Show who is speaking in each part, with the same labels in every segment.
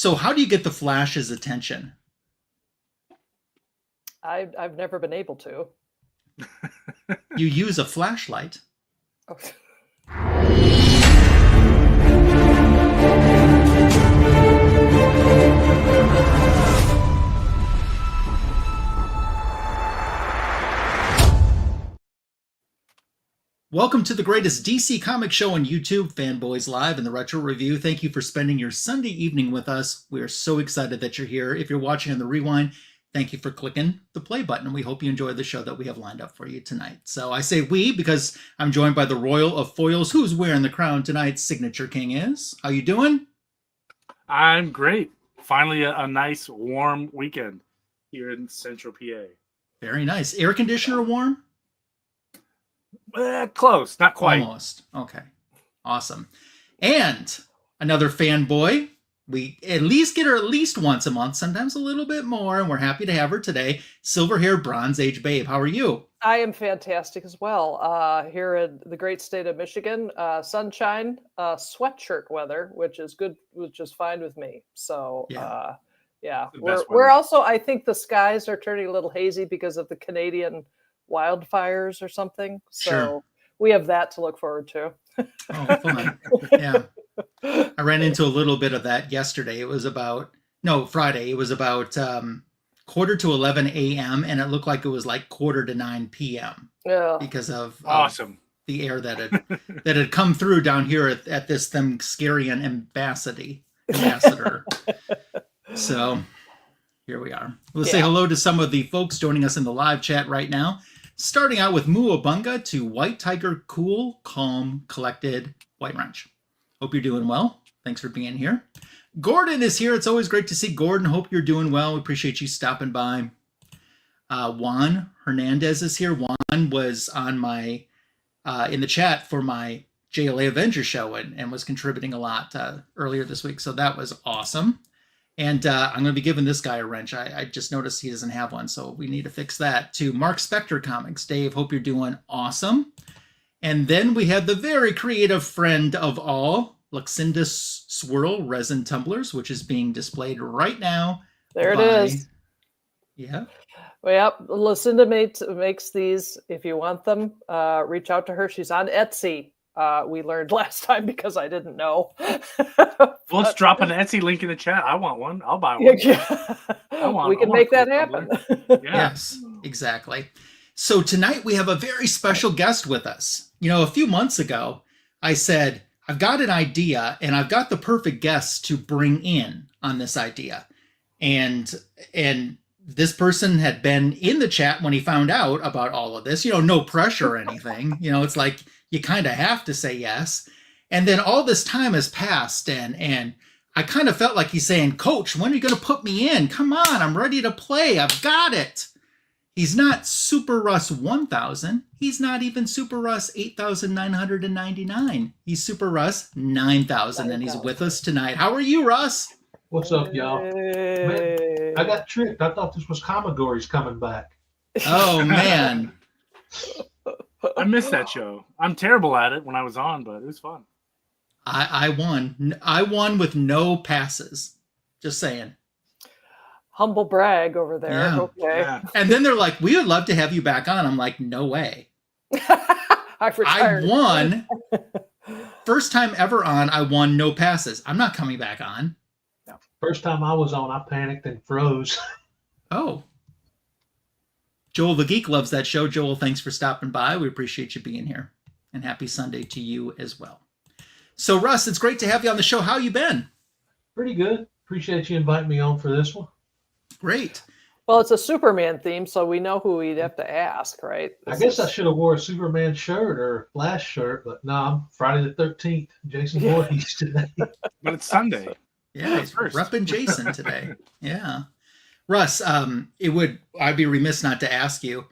Speaker 1: So how do you get the Flash's attention?
Speaker 2: I've never been able to.
Speaker 1: You use a flashlight.
Speaker 2: Oh.
Speaker 1: Welcome to the greatest DC comic show on YouTube, Fanboys Live and the Retro Review. Thank you for spending your Sunday evening with us. We are so excited that you're here. If you're watching on the rewind, thank you for clicking the play button, and we hope you enjoy the show that we have lined up for you tonight. So I say we because I'm joined by the Royal of Foils. Who's wearing the crown tonight? Signature King is. How you doing?
Speaker 3: I'm great. Finally, a nice warm weekend here in Central PA.
Speaker 1: Very nice. Air conditioner warm?
Speaker 3: Close, not quite.
Speaker 1: Almost. Okay. Awesome. And another fanboy. We at least get her at least once a month, sometimes a little bit more, and we're happy to have her today. Silver hair, Bronze Age babe. How are you?
Speaker 2: I am fantastic as well. Here in the great state of Michigan, sunshine, sweatshirt weather, which is good, which is fine with me. So, yeah, we're also, I think the skies are turning a little hazy because of the Canadian wildfires or something. So
Speaker 1: Sure.
Speaker 2: We have that to look forward to.
Speaker 1: Oh, fun. Yeah. I ran into a little bit of that yesterday. It was Friday. It was about 10:45 a.m. and it looked like it was like 8:45 p.m.
Speaker 2: Yeah.
Speaker 1: because of
Speaker 3: Awesome.
Speaker 1: The air that had come through down here at this Themyscirian ambassador. So here we are. We'll say hello to some of the folks joining us in the live chat right now. Starting out with Muabunga to White Tiger, cool, calm, collected, White Wrench. Hope you're doing well. Thanks for being here. Gordon is here. It's always great to see Gordon. Hope you're doing well. We appreciate you stopping by. Juan Hernandez is here. Juan was on my in the chat for my JLA Avenger show and was contributing a lot earlier this week. So that was awesome. And I'm going to be giving this guy a wrench. I just noticed he doesn't have one, so we need to fix that. To Mark Spector Comics. Dave, hope you're doing awesome. And then we have the very creative friend of all, Luxindus Swirl Resin Tumblers, which is being displayed right now.
Speaker 2: There it is.
Speaker 1: Yeah.
Speaker 2: Well, yep. Lucinda makes these. If you want them, reach out to her. She's on Etsy. We learned last time because I didn't know.
Speaker 3: Well, let's drop an Etsy link in the chat. I want one. I'll buy one.
Speaker 2: We can make that happen.
Speaker 1: Yes, exactly. So tonight we have a very special guest with us. You know, a few months ago, I said, I've got an idea and I've got the perfect guest to bring in on this idea. And this person had been in the chat when he found out about all of this, no pressure or anything. It's like you kind of have to say yes. And then all this time has passed and I kind of felt like he's saying, Coach, when are you going to put me in? Come on, I'm ready to play. I've got it. He's not Super Russ 1000. He's not even Super Russ 8,999. He's Super Russ 9,000 and he's with us tonight. How are you, Russ?
Speaker 4: What's up, y'all? Man, I got tricked. I thought this was Commodores coming back.
Speaker 1: Oh, man.
Speaker 3: I missed that show. I'm terrible at it when I was on, but it was fun.
Speaker 1: I won. I won with no passes. Just saying.
Speaker 2: Humble brag over there.
Speaker 1: Yeah.
Speaker 2: Okay.
Speaker 3: Yeah.
Speaker 1: And then they're like, we would love to have you back on. I'm like, no way.
Speaker 2: I
Speaker 1: won. First time ever on, I won no passes. I'm not coming back on.
Speaker 4: First time I was on, I panicked and froze.
Speaker 1: Oh. Joel the Geek loves that show. Joel, thanks for stopping by. We appreciate you being here. And happy Sunday to you as well. So, Russ, it's great to have you on the show. How you been?
Speaker 4: Pretty good. Appreciate you inviting me on for this one.
Speaker 1: Great.
Speaker 2: Well, it's a Superman theme, so we know who we'd have to ask, right?
Speaker 4: I guess I should have wore a Superman shirt or Flash shirt, but no, I'm Friday the 13th. Jason Voorhees today.
Speaker 3: But it's Sunday.
Speaker 1: Yeah, he's repping Jason today. Yeah. Russ, I'd be remiss not to ask you,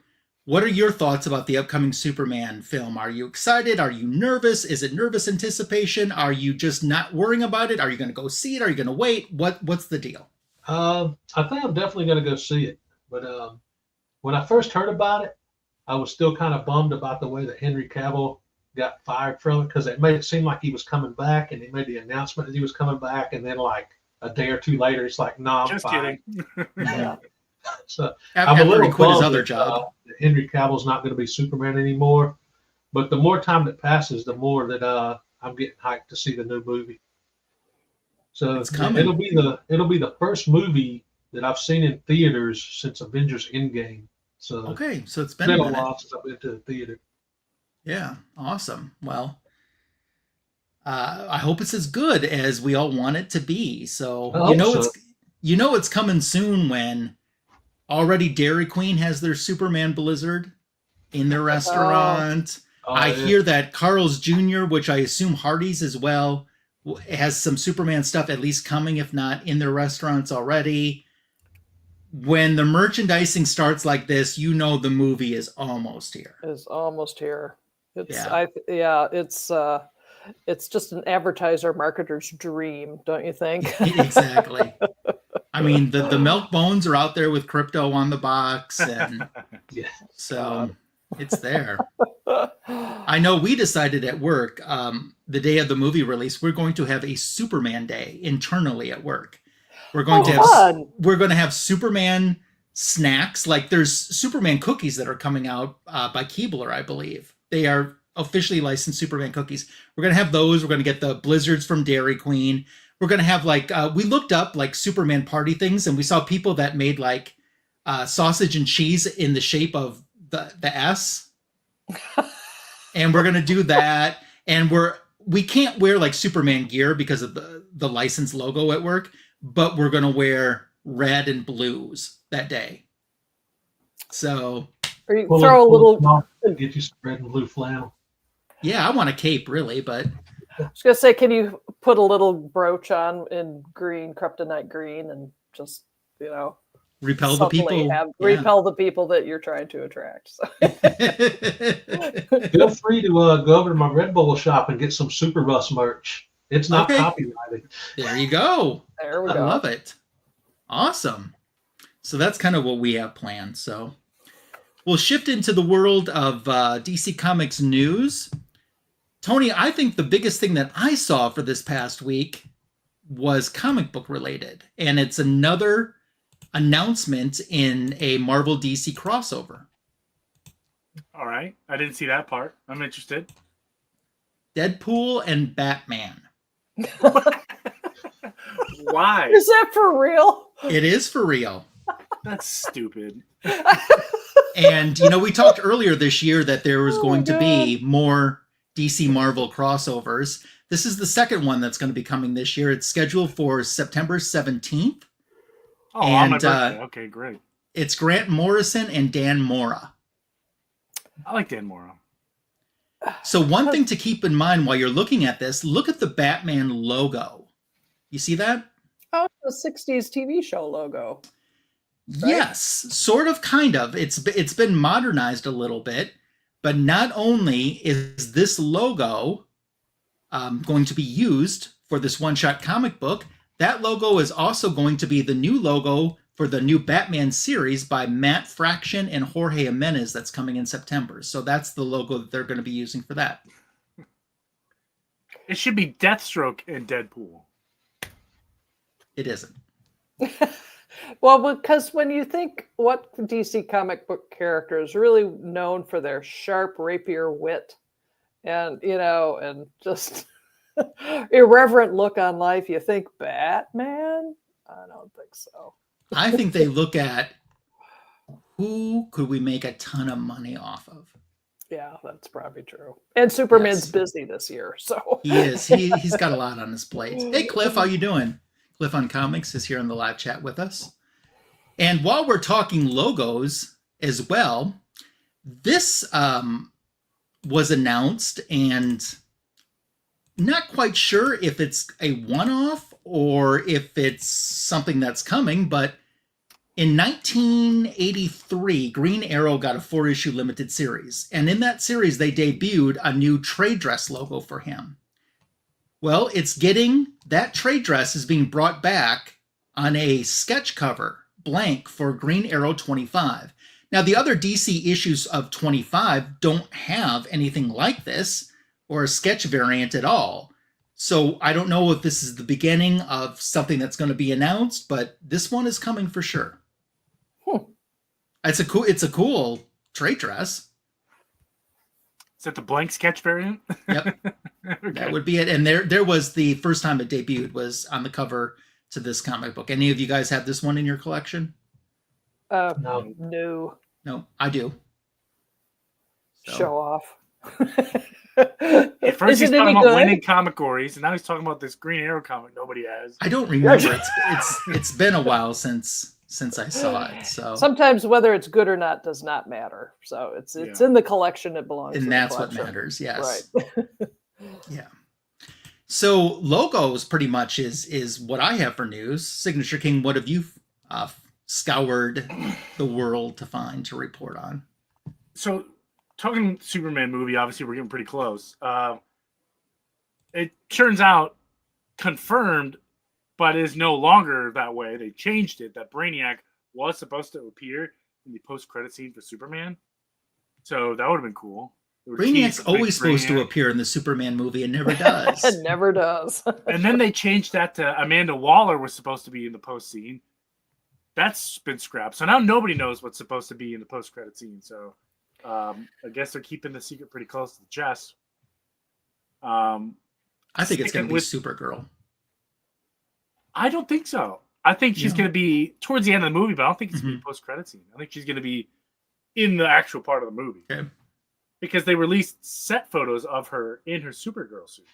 Speaker 1: what are your thoughts about the upcoming Superman film? Are you excited? Are you nervous? Is it nervous anticipation? Are you just not worrying about it? Are you going to go see it? Are you going to wait? What's the deal?
Speaker 4: I think I'm definitely going to go see it. But when I first heard about it, I was still kind of bummed about the way that Henry Cavill got fired from it because it made it seem like he was coming back, and he made the announcement that he was coming back, and then like a day or two later, it's like, nah, I'm
Speaker 3: Just
Speaker 4: fine.
Speaker 3: kidding.
Speaker 2: Yeah.
Speaker 4: So
Speaker 1: After
Speaker 4: I'm a little
Speaker 1: he quit his
Speaker 4: bummed
Speaker 1: other
Speaker 4: that,
Speaker 1: job.
Speaker 4: that Henry Cavill's not going to be Superman anymore. But the more time that passes, the more that I'm getting hyped to see the new movie. So
Speaker 1: It's coming.
Speaker 4: it'll be the first movie that I've seen in theaters since Avengers Endgame. So
Speaker 1: Okay, so it's
Speaker 4: it's
Speaker 1: been
Speaker 4: been
Speaker 1: a
Speaker 4: a
Speaker 1: minute.
Speaker 4: while since I've been to the theater.
Speaker 1: Yeah, awesome. Well, I hope it's as good as we all want it to be. So
Speaker 4: I hope so.
Speaker 1: it's coming soon when already Dairy Queen has their Superman Blizzard in their restaurant. I
Speaker 4: yeah.
Speaker 1: hear that Carl's Jr., which I assume Hardee's as well, has some Superman stuff at least coming, if not in their restaurants already. When the merchandising starts like this, the movie is almost here.
Speaker 2: Is almost here.
Speaker 1: It's
Speaker 2: It's just an advertiser marketer's dream, don't you think?
Speaker 1: Exactly. I mean, the milk bones are out there with crypto on the box, and
Speaker 4: Yeah.
Speaker 1: so it's there. I know we decided at work, the day of the movie release, we're going to have a Superman Day internally at work. We're going to have Superman snacks. Like there's Superman cookies that are coming out by Keebler, I believe. They are officially licensed Superman cookies. We're going to have those. We're going to get the Blizzards from Dairy Queen. We're going to have we looked up like Superman party things, and we saw people that made like sausage and cheese in the shape of the S. And we're going to do that. And we can't wear like Superman gear because of the license logo at work, but we're going to wear red and blues that day. So
Speaker 2: throw a little,
Speaker 4: get you some red and blue flannel.
Speaker 1: Yeah, I want a cape really, but
Speaker 2: I was going to say, can you put a little brooch on in green, kryptonite green, and just,
Speaker 1: repel the people.
Speaker 2: Repel the people that you're trying to attract. So.
Speaker 4: Feel free to go over to my Red Bull shop and get some Superbus merch. It's not copyrighted.
Speaker 1: There you go.
Speaker 2: There we go.
Speaker 1: I love it. Awesome. So that's kind of what we have planned. So we'll shift into the world of DC Comics news. Tony, I think the biggest thing that I saw for this past week was comic book related, and it's another announcement in a Marvel DC crossover.
Speaker 3: All right. I didn't see that part. I'm interested.
Speaker 1: Deadpool and Batman.
Speaker 3: Why?
Speaker 2: Is that for real?
Speaker 1: It is for real.
Speaker 3: That's stupid.
Speaker 1: And, we talked earlier this year that there was going to be more DC Marvel crossovers. This is the second one that's going to be coming this year. It's scheduled for September 17th.
Speaker 3: Oh, on my birthday. Okay, great.
Speaker 1: It's Grant Morrison and Dan Mora.
Speaker 3: I like Dan Mora.
Speaker 1: So one thing to keep in mind while you're looking at this, look at the Batman logo. You see that?
Speaker 2: Oh, the 60s TV show logo.
Speaker 1: Right? Yes, sort of, kind of. It's been modernized a little bit, but not only is this logo going to be used for this one-shot comic book, that logo is also going to be the new logo for the new Batman series by Matt Fraction and Jorge Jimenez that's coming in September. So that's the logo that they're going to be using for that.
Speaker 3: It should be Deathstroke and Deadpool.
Speaker 1: It isn't.
Speaker 2: Well, because when you think what DC comic book character is really known for their sharp rapier wit and, and just irreverent look on life, you think Batman? I don't think so.
Speaker 1: I think they look at who could we make a ton of money off of.
Speaker 2: Yeah, that's probably true. And Superman's busy this year, so
Speaker 1: he is. He's got a lot on his plate. Hey, Cliff, how you doing? Cliff on Comics is here in the live chat with us. And while we're talking logos as well, this was announced, and not quite sure if it's a one-off or if it's something that's coming, but in 1983, Green Arrow got a 4-issue limited series. And in that series, they debuted a new trade dress logo for him. Well, that trade dress is being brought back on a sketch cover, blank, for Green Arrow 25. Now, the other DC issues of 25 don't have anything like this or a sketch variant at all. So I don't know if this is the beginning of something that's going to be announced, but this one is coming for sure. It's a cool trait dress.
Speaker 3: Is that the blank sketch variant?
Speaker 1: Yep.
Speaker 3: Okay.
Speaker 1: That would be it. And there was the first time it debuted was on the cover to this comic book. Any of you guys have this one in your collection?
Speaker 4: No.
Speaker 1: No, I do. So.
Speaker 2: Show off.
Speaker 3: At first he's
Speaker 2: Isn't
Speaker 3: talking
Speaker 2: any
Speaker 3: about
Speaker 2: good?
Speaker 3: winning comic gories, and now he's talking about this Green Arrow comic nobody has.
Speaker 1: I don't remember. It's been a while since I saw it. So
Speaker 2: Sometimes whether it's good or not does not matter. So it's in the collection. It belongs.
Speaker 1: and
Speaker 2: to
Speaker 1: that's
Speaker 2: the
Speaker 1: what
Speaker 2: collection.
Speaker 1: matters. Yes.
Speaker 2: Right.
Speaker 1: Yeah. So logos pretty much is what I have for news. Signature King, what have you scoured the world to find to report on?
Speaker 3: So, talking Superman movie, obviously we're getting pretty close. It turns out confirmed, but is no longer that way. They changed it. That Brainiac was supposed to appear in the post-credit scene for Superman. So that would have been cool.
Speaker 1: Brainiac's always supposed to appear in the Superman movie and never does.
Speaker 2: It never does.
Speaker 3: And then they changed that to Amanda Waller was supposed to be in the post scene. That's been scrapped. So now nobody knows what's supposed to be in the post-credit scene. So I guess they're keeping the secret pretty close to the chest.
Speaker 1: I think it's going to be Supergirl.
Speaker 3: I don't think so. I think she's going to be towards the end of the movie, but I don't think it's going to be post-credit scene. I think she's going to be in the actual part of the movie.
Speaker 1: Okay.
Speaker 3: Because they released set photos of her in her Supergirl suit.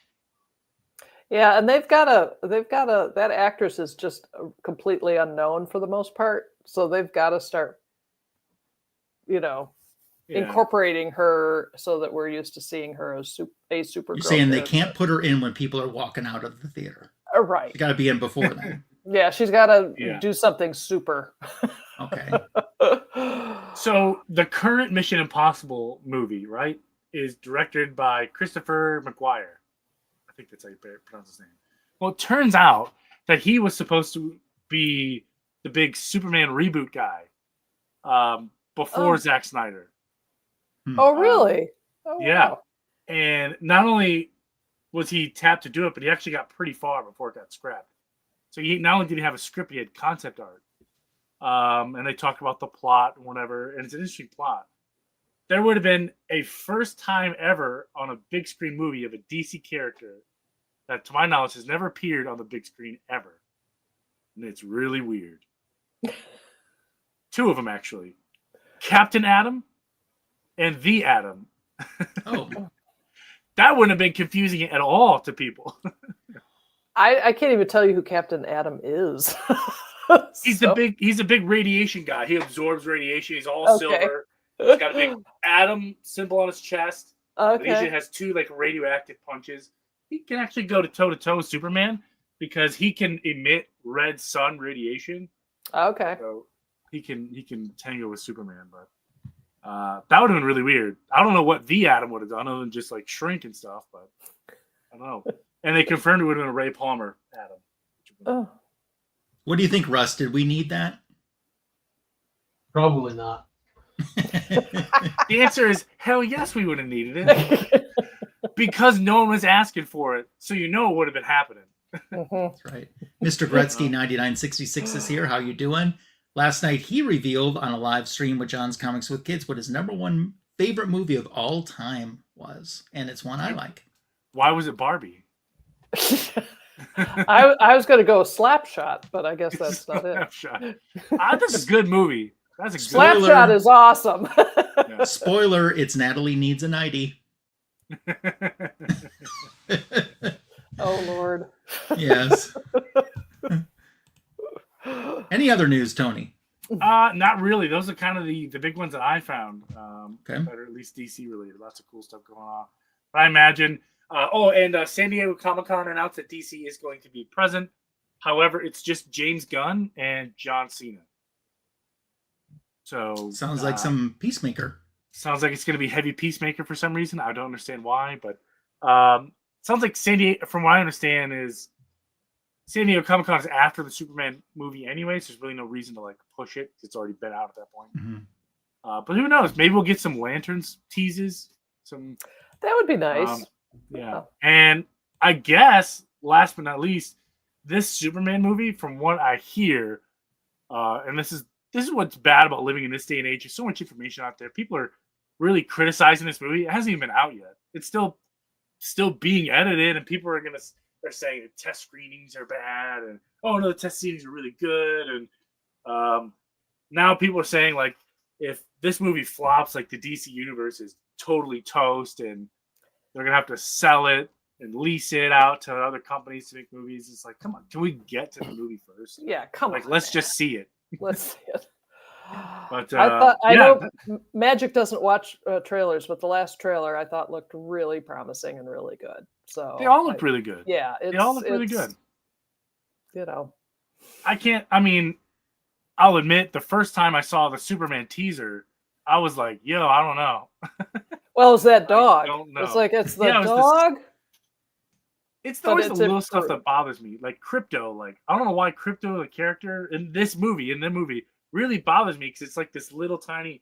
Speaker 2: Yeah, and they've got that actress is just completely unknown for the most part. So they've got to start, incorporating her so that we're used to seeing her as a Supergirl.
Speaker 1: You're saying they
Speaker 2: character.
Speaker 1: can't put her in when people are walking out of the theater.
Speaker 2: Right.
Speaker 1: She got to be in before then.
Speaker 2: Yeah, she's got to do something super.
Speaker 1: Okay.
Speaker 3: So the current Mission Impossible movie, right, is directed by Christopher McGuire. I think that's how you pronounce his name. Well, it turns out that he was supposed to be the big Superman reboot guy before Zack Snyder.
Speaker 2: Oh, really?
Speaker 3: Yeah.
Speaker 2: Wow.
Speaker 3: And not only was he tapped to do it, but he actually got pretty far before it got scrapped. So he not only did he have a script, he had concept art. And they talked about the plot and whatever, and it's an interesting plot. There would have been a first time ever on a big screen movie of a DC character that, to my knowledge, has never appeared on the big screen ever. And it's really weird. Two of them, actually. Captain Atom and The Atom.
Speaker 1: Oh.
Speaker 3: That wouldn't have been confusing at all to people.
Speaker 2: I can't even tell you who Captain Atom is.
Speaker 3: He's a big radiation guy. He absorbs radiation. He's all silver. He's got a big atom symbol on his chest.
Speaker 2: Okay.
Speaker 3: But he has two radioactive punches. He can actually go to toe with Superman because he can emit red sun radiation.
Speaker 2: Okay.
Speaker 3: So he can tango with Superman, but that would have been really weird. I don't know what the Atom would have done other than just shrink and stuff, but I don't know. And they confirmed it would have been a Ray Palmer Atom.
Speaker 2: Oh.
Speaker 1: What do you think, Russ? Did we need that?
Speaker 4: Probably not.
Speaker 3: The answer is hell yes, we would have needed it because no one was asking for it, so it would have been happening.
Speaker 1: That's right. Mr. Gretzky 9966 is here. How you doing? Last night he revealed on a live stream with John's Comics with Kids what his #1 favorite movie of all time was, and it's one I like.
Speaker 3: Why was it Barbie?
Speaker 2: I was going to go Slapshot, but I guess that's not it.
Speaker 3: Slapshot. This is a good movie. That's a good
Speaker 2: Slapshot is awesome.
Speaker 3: Yeah.
Speaker 1: Spoiler, it's Natalie Needs a Nightie.
Speaker 2: Oh, Lord.
Speaker 1: Yes. Any other news, Tony?
Speaker 3: Not really. Those are kind of the big ones that I found.
Speaker 1: Okay.
Speaker 3: That are at least DC related. Lots of cool stuff going on. But I imagine. And San Diego Comic-Con announced that DC is going to be present. However, it's just James Gunn and John Cena. So
Speaker 1: Sounds like some Peacemaker.
Speaker 3: Sounds like it's going to be heavy Peacemaker for some reason. I don't understand why, but sounds like San Diego, from what I understand, is San Diego Comic-Con is after the Superman movie anyway, so there's really no reason to push it. It's already been out at that point.
Speaker 1: Mm-hmm.
Speaker 3: But who knows? Maybe we'll get some Lanterns teases.
Speaker 2: That would be nice.
Speaker 3: Yeah. And I guess, last but not least, this Superman movie, from what I hear, and this is what's bad about living in this day and age. There's so much information out there. People are really criticizing this movie. It hasn't even been out yet. It's still being edited, and people they're saying the test screenings are bad, and oh no, the test screenings are really good, and now people are saying like if this movie flops, like the DC universe is totally toast, and they're gonna have to sell it and lease it out to other companies to make movies. It's like, come on, can we get to the movie first?
Speaker 2: Yeah, come on.
Speaker 3: Like, let's just see it.
Speaker 2: Let's see it.
Speaker 3: But
Speaker 2: I know Magic doesn't watch trailers, but the last trailer I thought looked really promising and really good. So
Speaker 3: they all look really good.
Speaker 2: Yeah,
Speaker 3: they all look really good.
Speaker 2: You know,
Speaker 3: I'll admit, the first time I saw the Superman teaser, I was like, "Yo, I don't know."
Speaker 2: Well, it's that dog.
Speaker 3: I don't know.
Speaker 2: It's like it's the dog.
Speaker 3: It's always the little stuff that bothers me, like Crypto. Like I don't know why Crypto, the character in the movie, really bothers me because it's like this little tiny,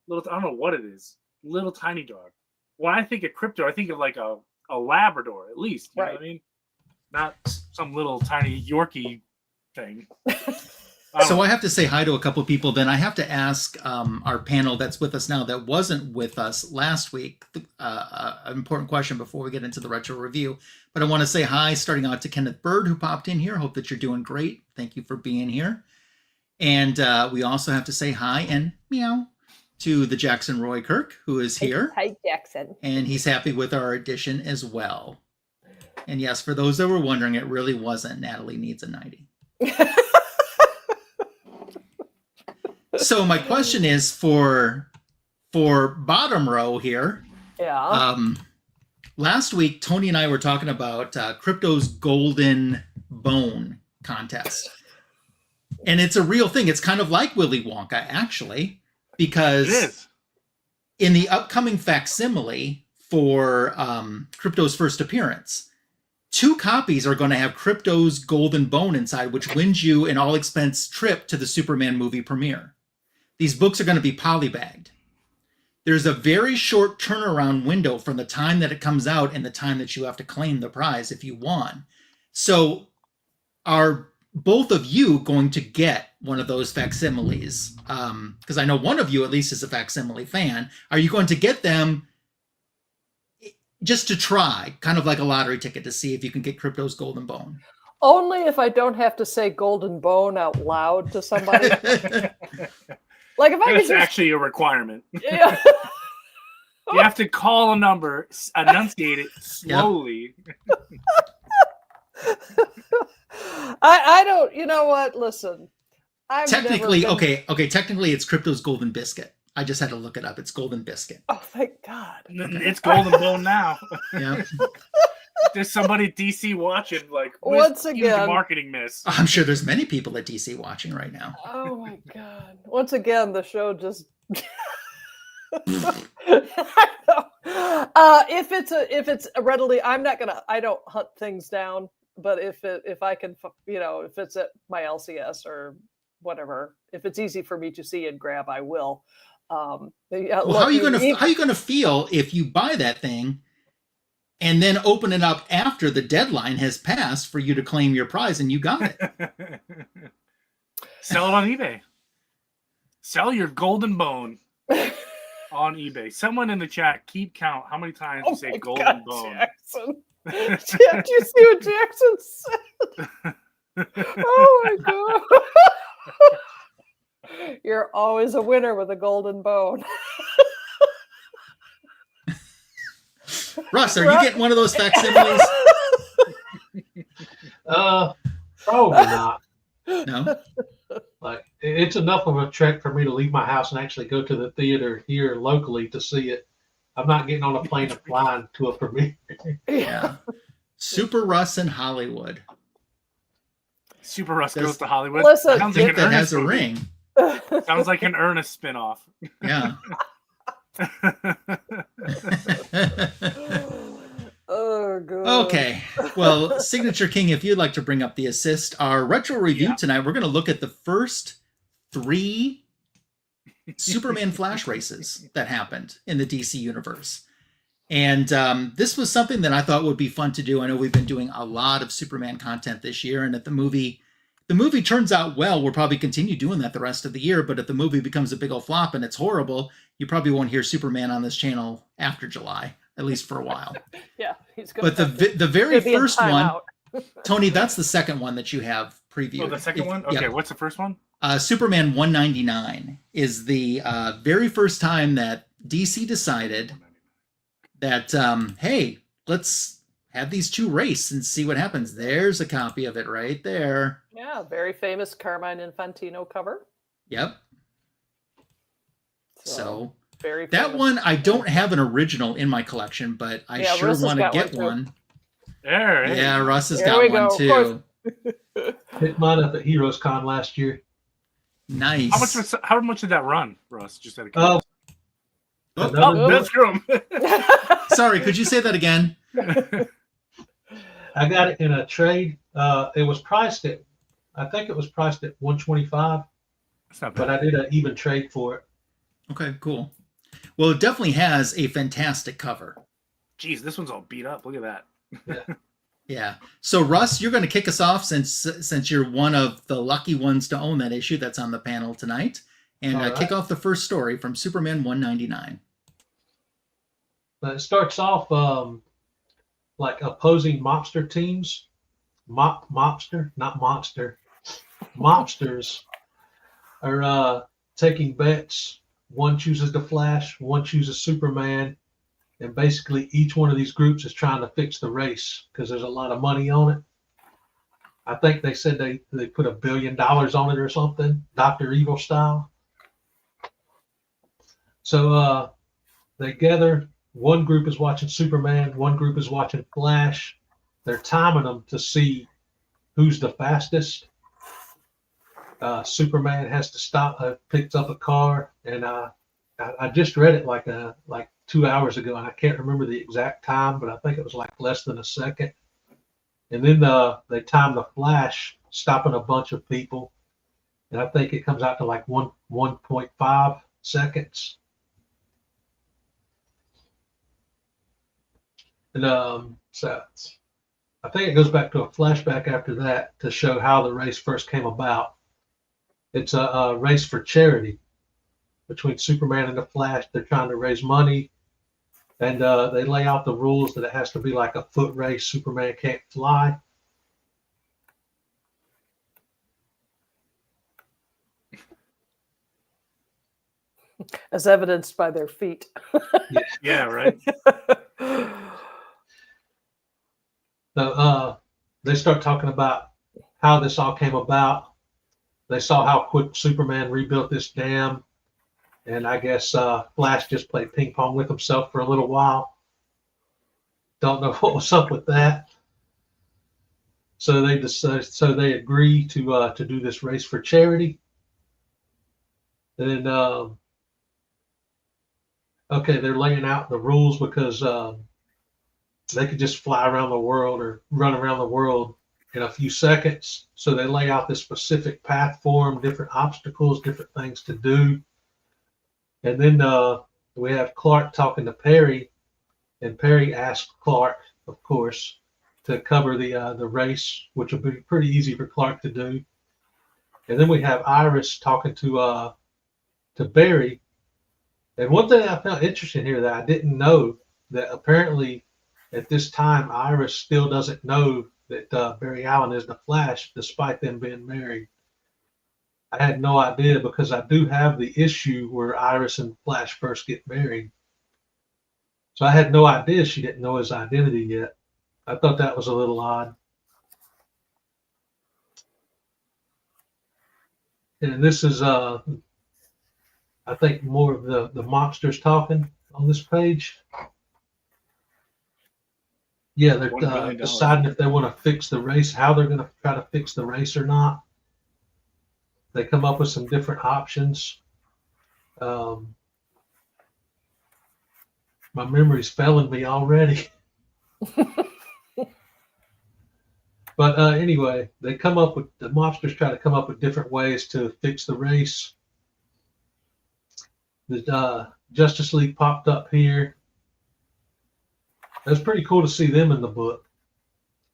Speaker 3: I don't know what it is, little tiny dog. When I think of Crypto, I think of like a Labrador at least. You know what I mean? Not some little tiny Yorkie thing.
Speaker 1: So I have to say hi to a couple of people. Then I have to ask our panel that's with us now that wasn't with us last week an important question before we get into the retro review. But I want to say hi, starting out to Kenneth Bird, who popped in here. Hope that you're doing great. Thank you for being here. And we also have to say hi and meow to the Jackson Roy Kirk, who is here.
Speaker 2: Hi, Jackson.
Speaker 1: And he's happy with our edition as well. And yes, for those that were wondering, it really wasn't Natalie Needs a 90. So my question is for bottom row here.
Speaker 2: Yeah.
Speaker 1: Last week, Tony and I were talking about Crypto's Golden Bone contest. And it's a real thing. It's kind of like Willy Wonka, actually, because in the upcoming facsimile for Crypto's first appearance, 2 copies are going to have Crypto's Golden Bone inside, which wins you an all-expense trip to the Superman movie premiere. These books are going to be polybagged. There's a very short turnaround window from the time that it comes out and the time that you have to claim the prize if you won. So are both of you going to get one of those facsimiles? Because I know one of you at least is a facsimile fan. Are you going to get them just to try, kind of like a lottery ticket to see if you can get Crypto's Golden Bone?
Speaker 2: Only if I don't have to say Golden Bone out loud to somebody. Like if I
Speaker 3: That's actually a requirement.
Speaker 2: Yeah.
Speaker 3: You have to call a number, enunciate it slowly.
Speaker 2: Yep. I don't. You know what? Listen.
Speaker 1: Technically, technically it's Crypto's Golden Biscuit. I just had to look it up. It's Golden Biscuit.
Speaker 2: Oh, thank God.
Speaker 3: It's Golden Bone now.
Speaker 1: Yeah.
Speaker 3: There's somebody at DC watching, like,
Speaker 2: once again,
Speaker 3: the marketing miss.
Speaker 1: I'm sure there's many people at DC watching right now.
Speaker 2: Oh my God. Once again, the show just if it's readily, I don't hunt things down, but if I can, if it's at my LCS or whatever, if it's easy for me to see and grab, I will.
Speaker 1: How are you going to feel if you buy that thing and then open it up after the deadline has passed for you to claim your prize and you got it?
Speaker 3: Sell it on eBay. Sell your Golden Bone on eBay. Someone in the chat, keep count how many times you say Golden Bone.
Speaker 2: Jackson. Do you see what Jackson said? Oh my God. You're always a winner with a Golden Bone.
Speaker 1: Russ, are you getting one of those facsimiles?
Speaker 4: Probably not.
Speaker 1: No?
Speaker 4: Like, it's enough of a trek for me to leave my house and actually go to the theater here locally to see it. I'm not getting on a plane and flying to a premiere.
Speaker 1: Yeah. Super Russ in Hollywood.
Speaker 3: Super Russ goes to Hollywood.
Speaker 2: Listen,
Speaker 1: Sounds like that has a ring.
Speaker 3: Sounds like an Ernest spinoff.
Speaker 1: Yeah.
Speaker 2: Oh, God.
Speaker 1: Okay. Well, Signature King, if you'd like to bring up the assist, our retro review tonight, we're going to look at the first 3 Superman Flash races that happened in the DC universe. And this was something that I thought would be fun to do. I know we've been doing a lot of Superman content this year, and if the movie turns out well, we'll probably continue doing that the rest of the year. But if the movie becomes a big old flop and it's horrible, you probably won't hear Superman on this channel after July, at least for a while.
Speaker 2: Yeah, he's good.
Speaker 1: But the very first one, Tony, that's the second one that you have previewed.
Speaker 3: Oh, the second one? Okay, yeah. What's the first one?
Speaker 1: Superman 199 is the very first time that DC decided that, hey, let's have these two race and see what happens. There's a copy of it right there.
Speaker 2: Yeah, very famous Carmine Infantino cover.
Speaker 1: Yep. So
Speaker 2: very
Speaker 1: that one, I don't have an original in my collection, but I sure want to get one.
Speaker 3: There,
Speaker 1: yeah, Russ has got one too.
Speaker 4: Picked mine up at Heroes Con last year.
Speaker 1: Nice.
Speaker 3: How much did that run, Russ? Just out of
Speaker 4: that's
Speaker 3: room.
Speaker 1: Sorry, could you say that again?
Speaker 4: I got it in a trade. It was priced at, I think it was priced at $125.
Speaker 3: That's not bad.
Speaker 4: But I did an even trade for it.
Speaker 1: Okay, cool. Well, it definitely has a fantastic cover.
Speaker 3: Jeez, this one's all beat up. Look at that.
Speaker 4: Yeah.
Speaker 1: Yeah. So, Russ, you're going to kick us off since you're one of the lucky ones to own that issue that's on the panel tonight, and kick off the first story from Superman 199.
Speaker 4: It starts off like opposing mobster teams. Mobster, not monster. Mobsters are taking bets. One chooses the Flash, one chooses Superman. And basically, each one of these groups is trying to fix the race because there's a lot of money on it. I think they said they put $1 billion on it or something, Dr. Evil style. So they gather. One group is watching Superman. One group is watching Flash. They're timing them to see who's the fastest. Superman has to stop, picks up a car, and I just read it like 2 hours ago, and I can't remember the exact time, but I think it was like less than a second. And then they time the Flash stopping a bunch of people, and I think it comes out to like 1.5 seconds. And so I think it goes back to a flashback after that to show how the race first came about. It's a race for charity between Superman and the Flash. They're trying to raise money, and they lay out the rules that it has to be like a foot race. Superman can't fly.
Speaker 2: As evidenced by their feet.
Speaker 3: Yeah, right.
Speaker 4: So they start talking about how this all came about. They saw how quick Superman rebuilt this dam. And I guess Flash just played ping pong with himself for a little while. Don't know what was up with that. So they decided, so they agree to do this race for charity. And okay, they're laying out the rules because they could just fly around the world or run around the world in a few seconds. So they lay out this specific path for them, different obstacles, different things to do. And then we have Clark talking to Perry, and Perry asks Clark, of course, to cover the race, which will be pretty easy for Clark to do. And then we have Iris talking to Barry. And one thing I found interesting here that I didn't know, that apparently at this time Iris still doesn't know that Barry Allen is the Flash, despite them being married. I had no idea because I do have the issue where Iris and Flash first get married. So I had no idea she didn't know his identity yet. I thought that was a little odd. And this is, I think, more of the mobsters talking on this page. Yeah, they're deciding if they want to fix the race, how they're going to try to fix the race or not. They come up with some different options. My memory's failing me already. But anyway, the mobsters try to come up with different ways to fix the race. The Justice League popped up here. It was pretty cool to see them in the book.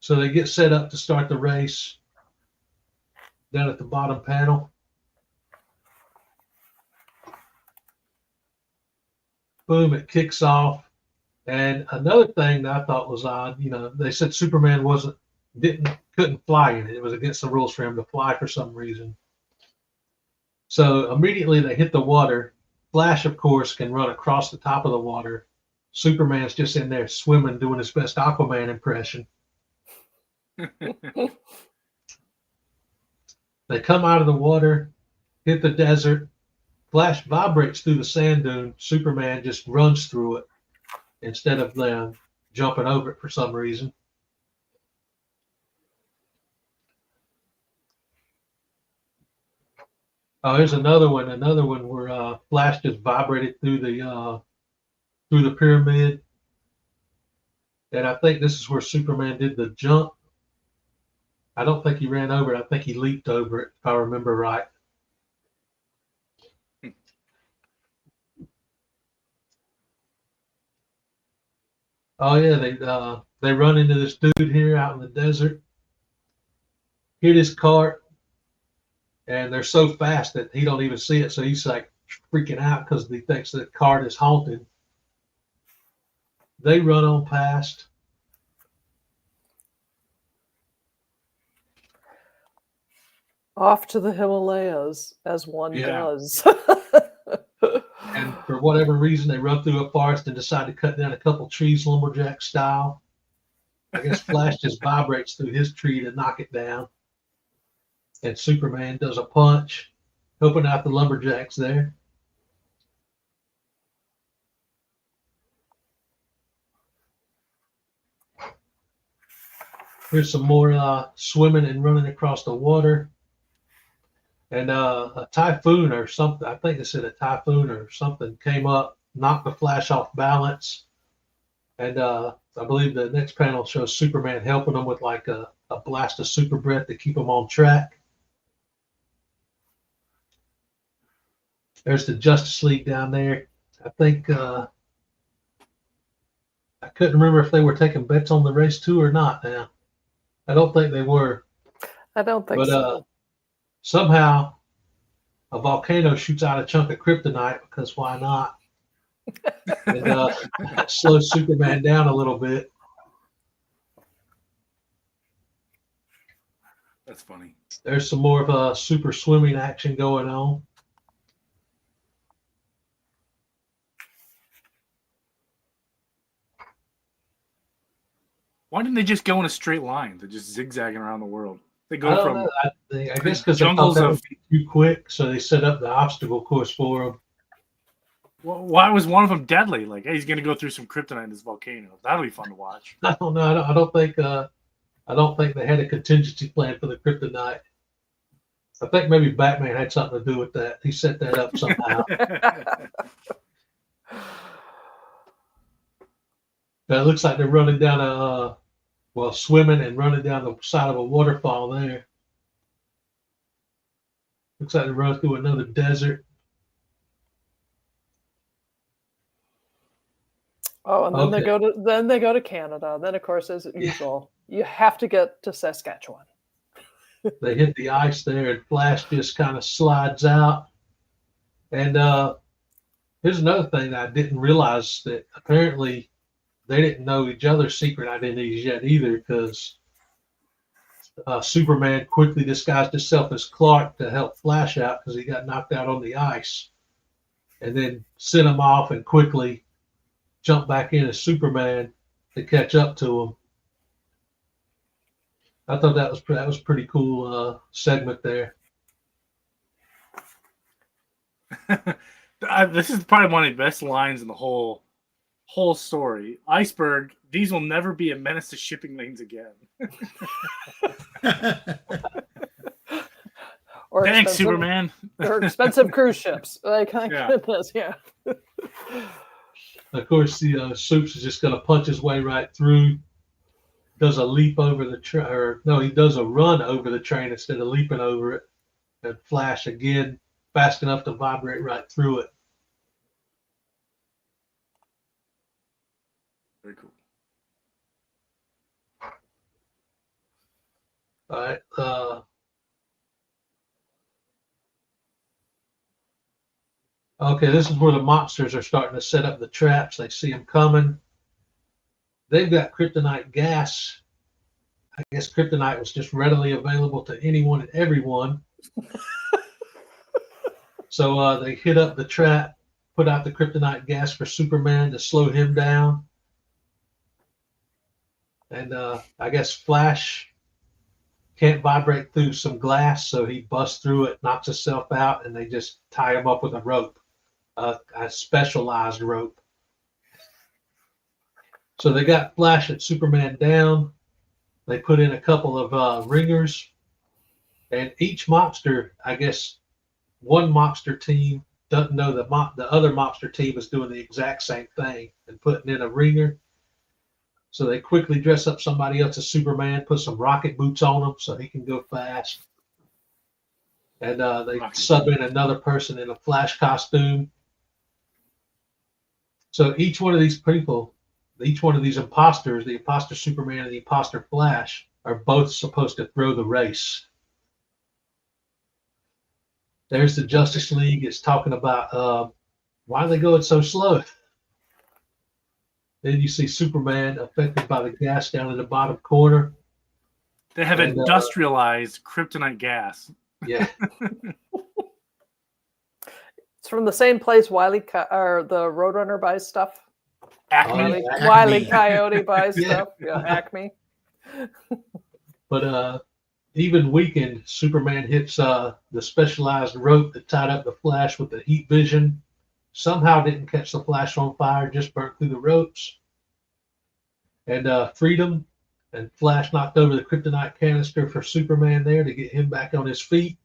Speaker 4: So they get set up to start the race down at the bottom panel. Boom, it kicks off. And another thing that I thought was odd, they said Superman couldn't fly in it. It was against the rules for him to fly for some reason. So immediately they hit the water. Flash, of course, can run across the top of the water. Superman's just in there swimming, doing his best Aquaman impression. They come out of the water, hit the desert. Flash vibrates through the sand dune. Superman just runs through it instead of them jumping over it for some reason. Oh, here's another one. Another one where Flash just vibrated through the pyramid. And I think this is where Superman did the jump. I don't think he ran over it. I think he leaped over it, if I remember right. Oh yeah, they run into this dude here out in the desert. Hit his cart, and they're so fast that he don't even see it. So he's like freaking out because he thinks the cart is haunted. They run on past.
Speaker 2: Off to the Himalayas, as one does.
Speaker 4: And for whatever reason, they run through a forest and decide to cut down a couple trees, lumberjack style. I guess Flash just vibrates through his tree to knock it down. And Superman does a punch, helping out the lumberjacks there. Here's some more swimming and running across the water. And a typhoon or something, I think they said a typhoon or something came up, knocked the Flash off balance. And I believe the next panel shows Superman helping them with like a blast of super breath to keep them on track. There's the Justice League down there. I think I couldn't remember if they were taking bets on the race too or not now. I don't think they were.
Speaker 2: I don't think so.
Speaker 4: Somehow a volcano shoots out a chunk of kryptonite, because why not? And that slows Superman down a little bit.
Speaker 3: That's funny.
Speaker 4: There's some more of a super swimming action going on.
Speaker 3: Why didn't they just go in a straight line? They're just zigzagging around the world. They go from
Speaker 4: I guess because they thought that would be too quick, so they set up the obstacle course for them.
Speaker 3: Well, why was one of them deadly? Like, hey, he's going to go through some kryptonite in this volcano. That'll be fun to watch.
Speaker 4: I don't know. I don't think they had a contingency plan for the kryptonite. I think maybe Batman had something to do with that. He set that up somehow. But it looks like they're running down swimming and running down the side of a waterfall there. Looks like they're running through another desert.
Speaker 2: Oh, and then they go to Canada. Then, of course, as usual, you have to get to Saskatchewan.
Speaker 4: They hit the ice there, and Flash just kind of slides out. And here's another thing that I didn't realize, that apparently they didn't know each other's secret identities yet either, because Superman quickly disguised himself as Clark to help Flash out because he got knocked out on the ice, and then sent him off and quickly jumped back in as Superman to catch up to him. I thought that was pretty cool segment there.
Speaker 3: This is probably one of the best lines in the whole story. Iceberg, these will never be a menace to shipping lanes again. Thanks, Superman.
Speaker 2: Or expensive cruise ships. Like, goodness, yeah.
Speaker 4: Of course, the Supes is just going to punch his way right through. Does a leap over the train, or no, he does a run over the train instead of leaping over it. And Flash again, fast enough to vibrate right through it.
Speaker 3: Very cool.
Speaker 4: All right. Okay, this is where the monsters are starting to set up the traps. They see them coming. They've got kryptonite gas. I guess kryptonite was just readily available to anyone and everyone. So they hit up the trap, put out the kryptonite gas for Superman to slow him down. And I guess Flash can't vibrate through some glass, so he busts through it, knocks himself out, and they just tie him up with a rope, a specialized rope. So they got Flash and Superman down. They put in a couple of ringers, and each mobster, I guess, one mobster team doesn't know the other mobster team is doing the exact same thing and putting in a ringer. So they quickly dress up somebody else as Superman, put some rocket boots on him so he can go fast. And they sub in another person in a Flash costume. So each one of these people, each one of these imposters, the imposter Superman and the imposter Flash, are both supposed to throw the race. There's the Justice League. It's talking about why are they going so slow? Then you see Superman affected by the gas down in the bottom corner.
Speaker 3: They have industrialized kryptonite gas.
Speaker 4: Yeah.
Speaker 2: It's from the same place or the Roadrunner buys stuff.
Speaker 3: Acme.
Speaker 2: Wile E. Coyote buys stuff. Yeah, Acme.
Speaker 4: But even weakened, Superman hits the specialized rope that tied up the Flash with the heat vision. Somehow didn't catch the Flash on fire, just burnt through the ropes. And Freedom and Flash knocked over the kryptonite canister for Superman there to get him back on his feet.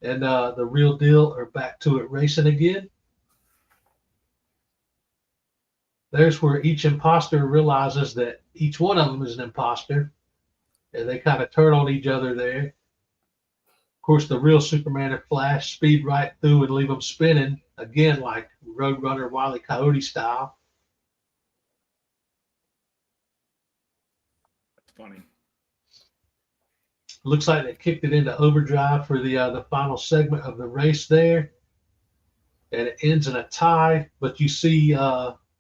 Speaker 4: And the Real Deal are back to it racing again. There's where each imposter realizes that each one of them is an imposter. And they kind of turn on each other there. Of course, the real Superman and Flash speed right through and leave them spinning, again, like Roadrunner Wile E. Coyote style.
Speaker 3: That's funny.
Speaker 4: Looks like they kicked it into overdrive for the final segment of the race there. And it ends in a tie, but you see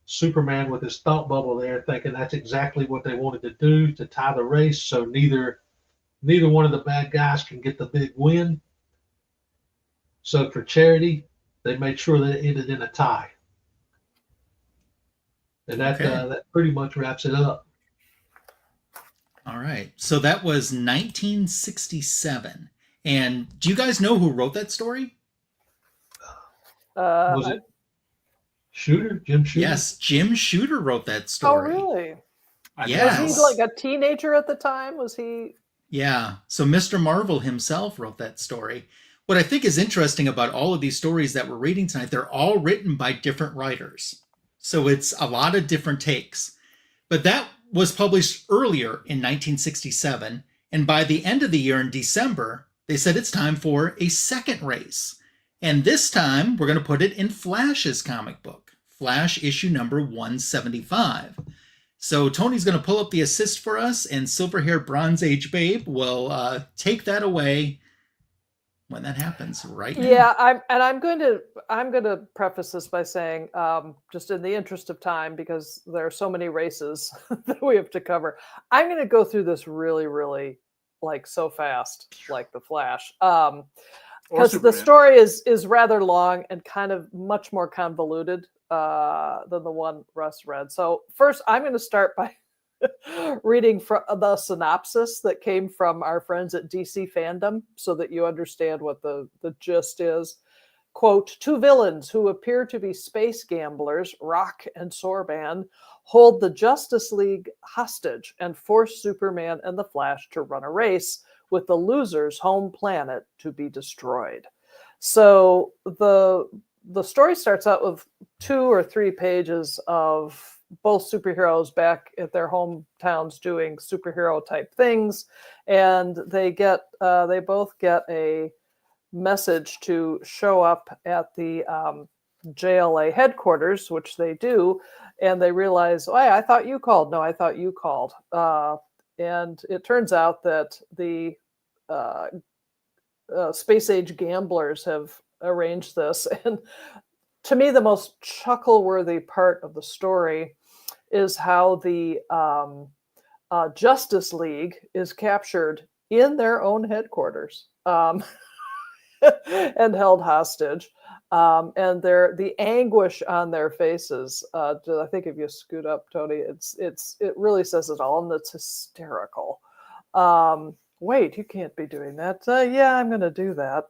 Speaker 4: Superman with his thought bubble there thinking that's exactly what they wanted to do, to tie the race, so neither one of the bad guys can get the big win. So for charity, they made sure that it ended in a tie. And that pretty much wraps it up.
Speaker 1: All right. So that was 1967. And do you guys know who wrote that story?
Speaker 4: Was it Shooter? Jim Shooter?
Speaker 1: Yes, Jim Shooter wrote that story.
Speaker 2: Oh, really?
Speaker 1: Yes.
Speaker 2: Was he like a teenager at the time? Was he?
Speaker 1: Yeah. So Mr. Marvel himself wrote that story. What I think is interesting about all of these stories that we're reading tonight, they're all written by different writers. So it's a lot of different takes. But that was published earlier in 1967. And by the end of the year in December, they said it's time for a second race. And this time, we're going to put it in Flash's comic book, Flash issue number 175. So Tony's going to pull up the assist for us, and silver-haired Bronze Age Babe will take that away when that happens right now.
Speaker 2: Yeah, I'm going to preface this by saying, just in the interest of time, because there are so many races that we have to cover, I'm going to go through this really, really like so fast, like the Flash. Because the story is rather long and kind of much more convoluted than the one Russ read. So first, I'm going to start by reading from the synopsis that came from our friends at DC Fandom so that you understand what the gist is. Quote, two villains who appear to be space gamblers, Rock and Sorban, hold the Justice League hostage and force Superman and the Flash to run a race with the loser's home planet to be destroyed. So the story starts out with 2 or 3 pages of both superheroes back at their hometowns doing superhero type things, and they both get a message to show up at the JLA headquarters, which they do, and they realize, oh, I thought you called. No, I thought you called. And it turns out that the space age gamblers have arranged this. And to me, the most chuckle-worthy part of the story is how the Justice League is captured in their own headquarters and held hostage. And the anguish on their faces. I think if you scoot up, Tony, it really says it all, and it's hysterical. Wait, you can't be doing that. Yeah, I'm going to do that.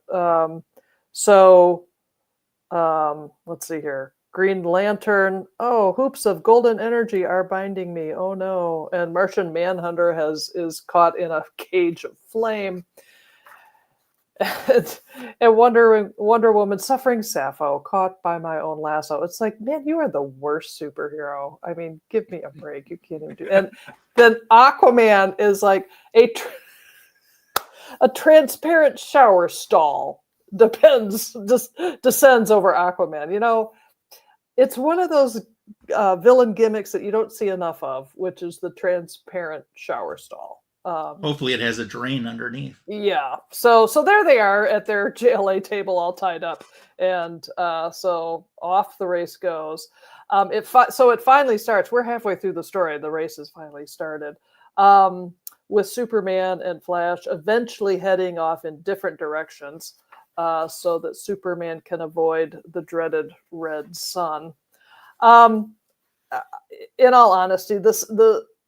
Speaker 2: Let's see here. Green Lantern. Oh, hoops of golden energy are binding me. Oh no! And Martian Manhunter is caught in a cage of flame. And Wonder Woman suffering Sappho, caught by my own lasso. It's like, man, you are the worst superhero. I mean, give me a break. You can't even do. And then Aquaman is like a transparent shower stall. Descends over Aquaman. You know, it's one of those villain gimmicks that you don't see enough of, which is the transparent shower stall.
Speaker 1: Hopefully it has a drain underneath.
Speaker 2: Yeah. So there they are at their JLA table all tied up. And so off the race goes. It finally starts. We're halfway through the story. The race has finally started. With Superman and Flash eventually heading off in different directions so that Superman can avoid the dreaded red sun. In all honesty,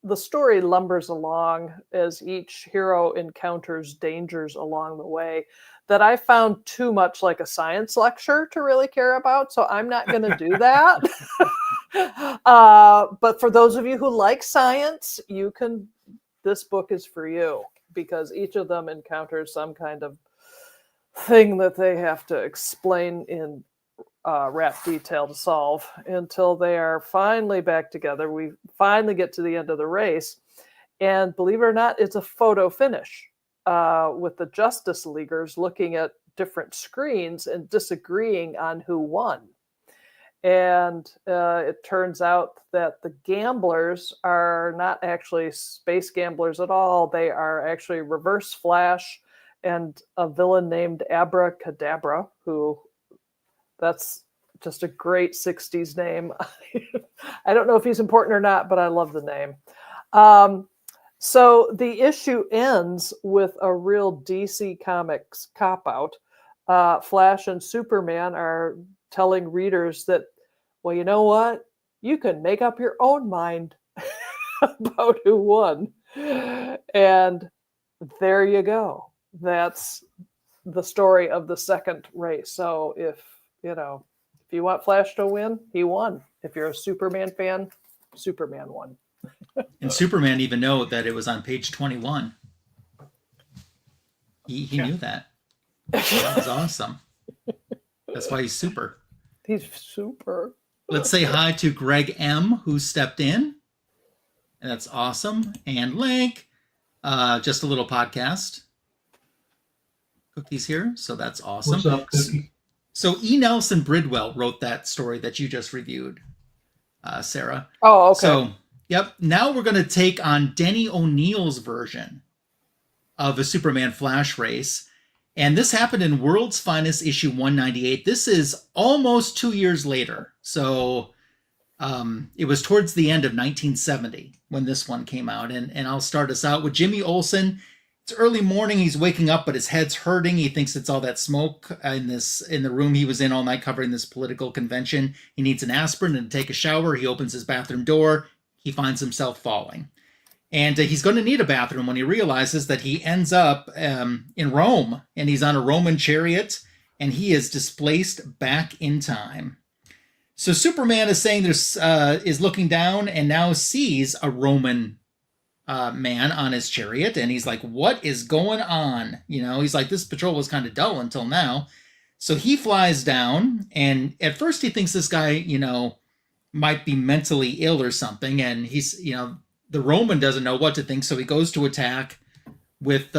Speaker 2: the story lumbers along as each hero encounters dangers along the way that I found too much like a science lecture to really care about. So I'm not going to do that. But for those of you who like science, this book is for you, because each of them encounters some kind of thing that they have to explain in rap detail to solve until they are finally back together. We finally get to the end of the race, and believe it or not, it's a photo finish with the Justice Leaguers looking at different screens and disagreeing on who won. And it turns out that the gamblers are not actually space gamblers at all. They are actually Reverse Flash and a villain named Abra Kadabra, that's just a great 60s name. I don't know if he's important or not, but I love the name. So the issue ends with a real DC Comics cop-out. Flash and Superman are telling readers that, well, you know what? You can make up your own mind about who won. And there you go. That's the story of the second race. So if you want Flash to win, he won. If you're a Superman fan, Superman won.
Speaker 1: And Superman even know that it was on page 21. He knew that. That was awesome. That's why he's super.
Speaker 2: He's super.
Speaker 1: Let's say hi to Greg M, who stepped in. And that's awesome. And Link, just a little podcast. Cookies here, so that's awesome.
Speaker 4: What's up, Cookie?
Speaker 1: So E. Nelson Bridwell wrote that story that you just reviewed, Sarah.
Speaker 2: Oh, okay.
Speaker 1: So, yep. Now we're going to take on Denny O'Neill's version of a Superman Flash race. And this happened in World's Finest issue 198. This is almost 2 years later. So it was towards the end of 1970 when this one came out. And I'll start us out with Jimmy Olsen. It's early morning. He's waking up, but his head's hurting. He thinks it's all that smoke in the room he was in all night covering this political convention. He needs an aspirin and to take a shower. He opens his bathroom door. He finds himself falling. And he's going to need a bathroom when he realizes that he ends up in Rome, and he's on a Roman chariot, and he is displaced back in time. So Superman is saying is looking down and now sees a Roman man on his chariot, and he's like, what is going on? He's like, this patrol was kind of dull until now. So he flies down, and at first he thinks this guy, might be mentally ill or something, and he's, the Roman doesn't know what to think, so he goes to attack with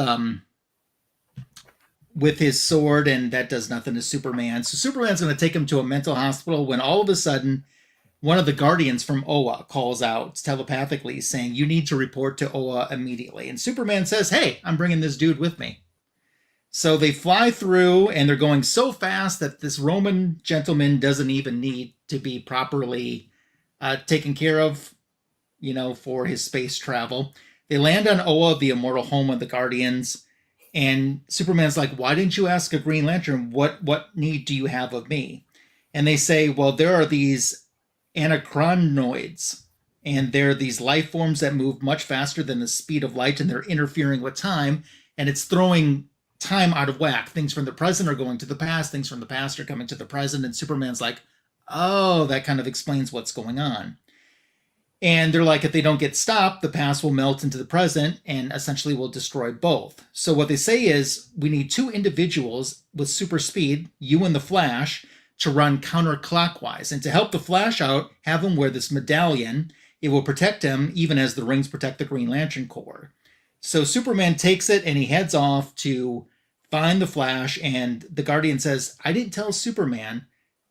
Speaker 1: his sword, and that does nothing to Superman. So Superman's going to take him to a mental hospital when all of a sudden one of the Guardians from Oa calls out telepathically saying, you need to report to Oa immediately. And Superman says, hey, I'm bringing this dude with me. So they fly through, and they're going so fast that this Roman gentleman doesn't even need to be properly taken care of, for his space travel. They land on Oa, the immortal home of the Guardians. And Superman's like, why didn't you ask a Green Lantern, what need do you have of me? And they say, well, there are these anachronoids, and they're these life forms that move much faster than the speed of light, and they're interfering with time, and it's throwing time out of whack. Things from the present are going to the past, things from the past are coming to the present, and Superman's like, oh, that kind of explains what's going on. And they're like, if they don't get stopped, the past will melt into the present and essentially will destroy both. So what they say is, we need two individuals with super speed, you and the Flash, to run counterclockwise. And to help the Flash out, have him wear this medallion. It will protect him even as the rings protect the Green Lantern Corps. So Superman takes it and he heads off to find the Flash, and the Guardian says, I didn't tell Superman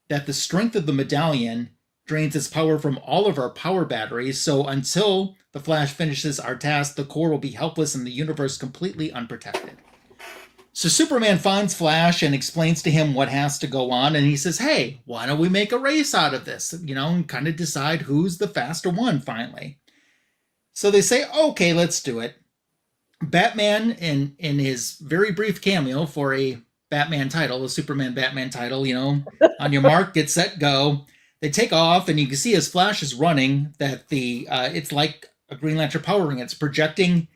Speaker 1: that the strength of the medallion drains its power from all of our power batteries, so until the Flash finishes our task, the Corps will be helpless and the universe completely unprotected. So Superman finds Flash and explains to him what has to go on, and he says, hey, why don't we make a race out of this, and kind of decide who's the faster one finally. So they say, okay, let's do it. Batman, in his very brief cameo for a Batman title, a Superman Batman title, on your mark, get set, go. They take off, and you can see as Flash is running that it's like a Green Lantern power ring. It's projecting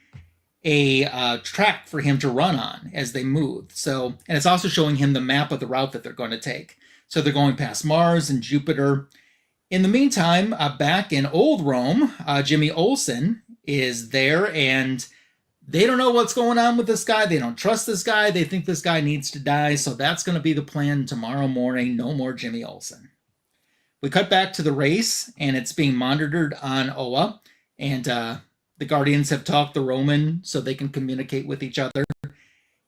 Speaker 1: a track for him to run on as they move. So, and it's also showing him the map of the route that they're going to take. So they're going past Mars and Jupiter. In the meantime, back in old Rome, Jimmy Olsen is there, and they don't know what's going on with this guy. They don't trust this guy. They think this guy needs to die. So that's going to be the plan tomorrow morning. No more Jimmy Olsen. We cut back to the race, and it's being monitored on Oa. And the Guardians have talked to Roman so they can communicate with each other.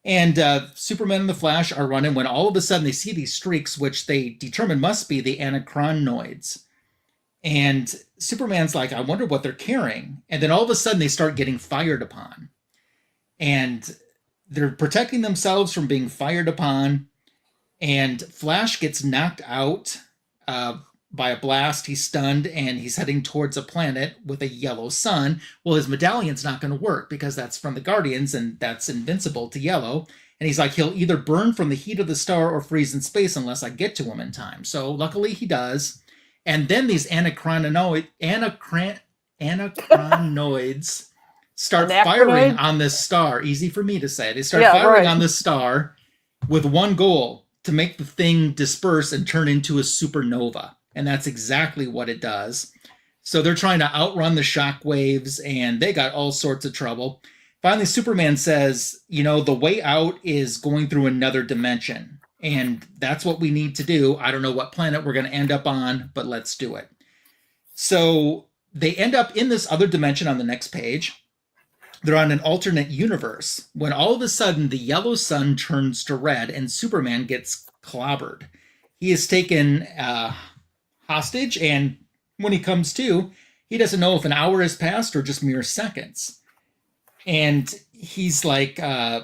Speaker 1: And Superman and the Flash are running when all of a sudden they see these streaks, which they determine must be the anachronoids. And Superman's like, I wonder what they're carrying. And then all of a sudden they start getting fired upon. And they're protecting themselves from being fired upon. And Flash gets knocked out by a blast. He's stunned, and he's heading towards a planet with a yellow sun. Well, his medallion's not going to work because that's from the Guardians, and that's invincible to yellow. And he's like, he'll either burn from the heat of the star or freeze in space unless I get to him in time. So luckily he does. And then these anachronoids start firing on this star. Easy for me to say. They start firing on this star with one goal: to make the thing disperse and turn into a supernova. And that's exactly what it does. So they're trying to outrun the shock waves, and they got all sorts of trouble. Finally, Superman says, the way out is going through another dimension. And that's what we need to do. I don't know what planet we're going to end up on, but let's do it. So they end up in this other dimension on the next page. They're on an alternate universe when all of a sudden the yellow sun turns to red and Superman gets clobbered. He is taken hostage, and when he comes to, he doesn't know if an hour has passed or just mere seconds. And he's like, I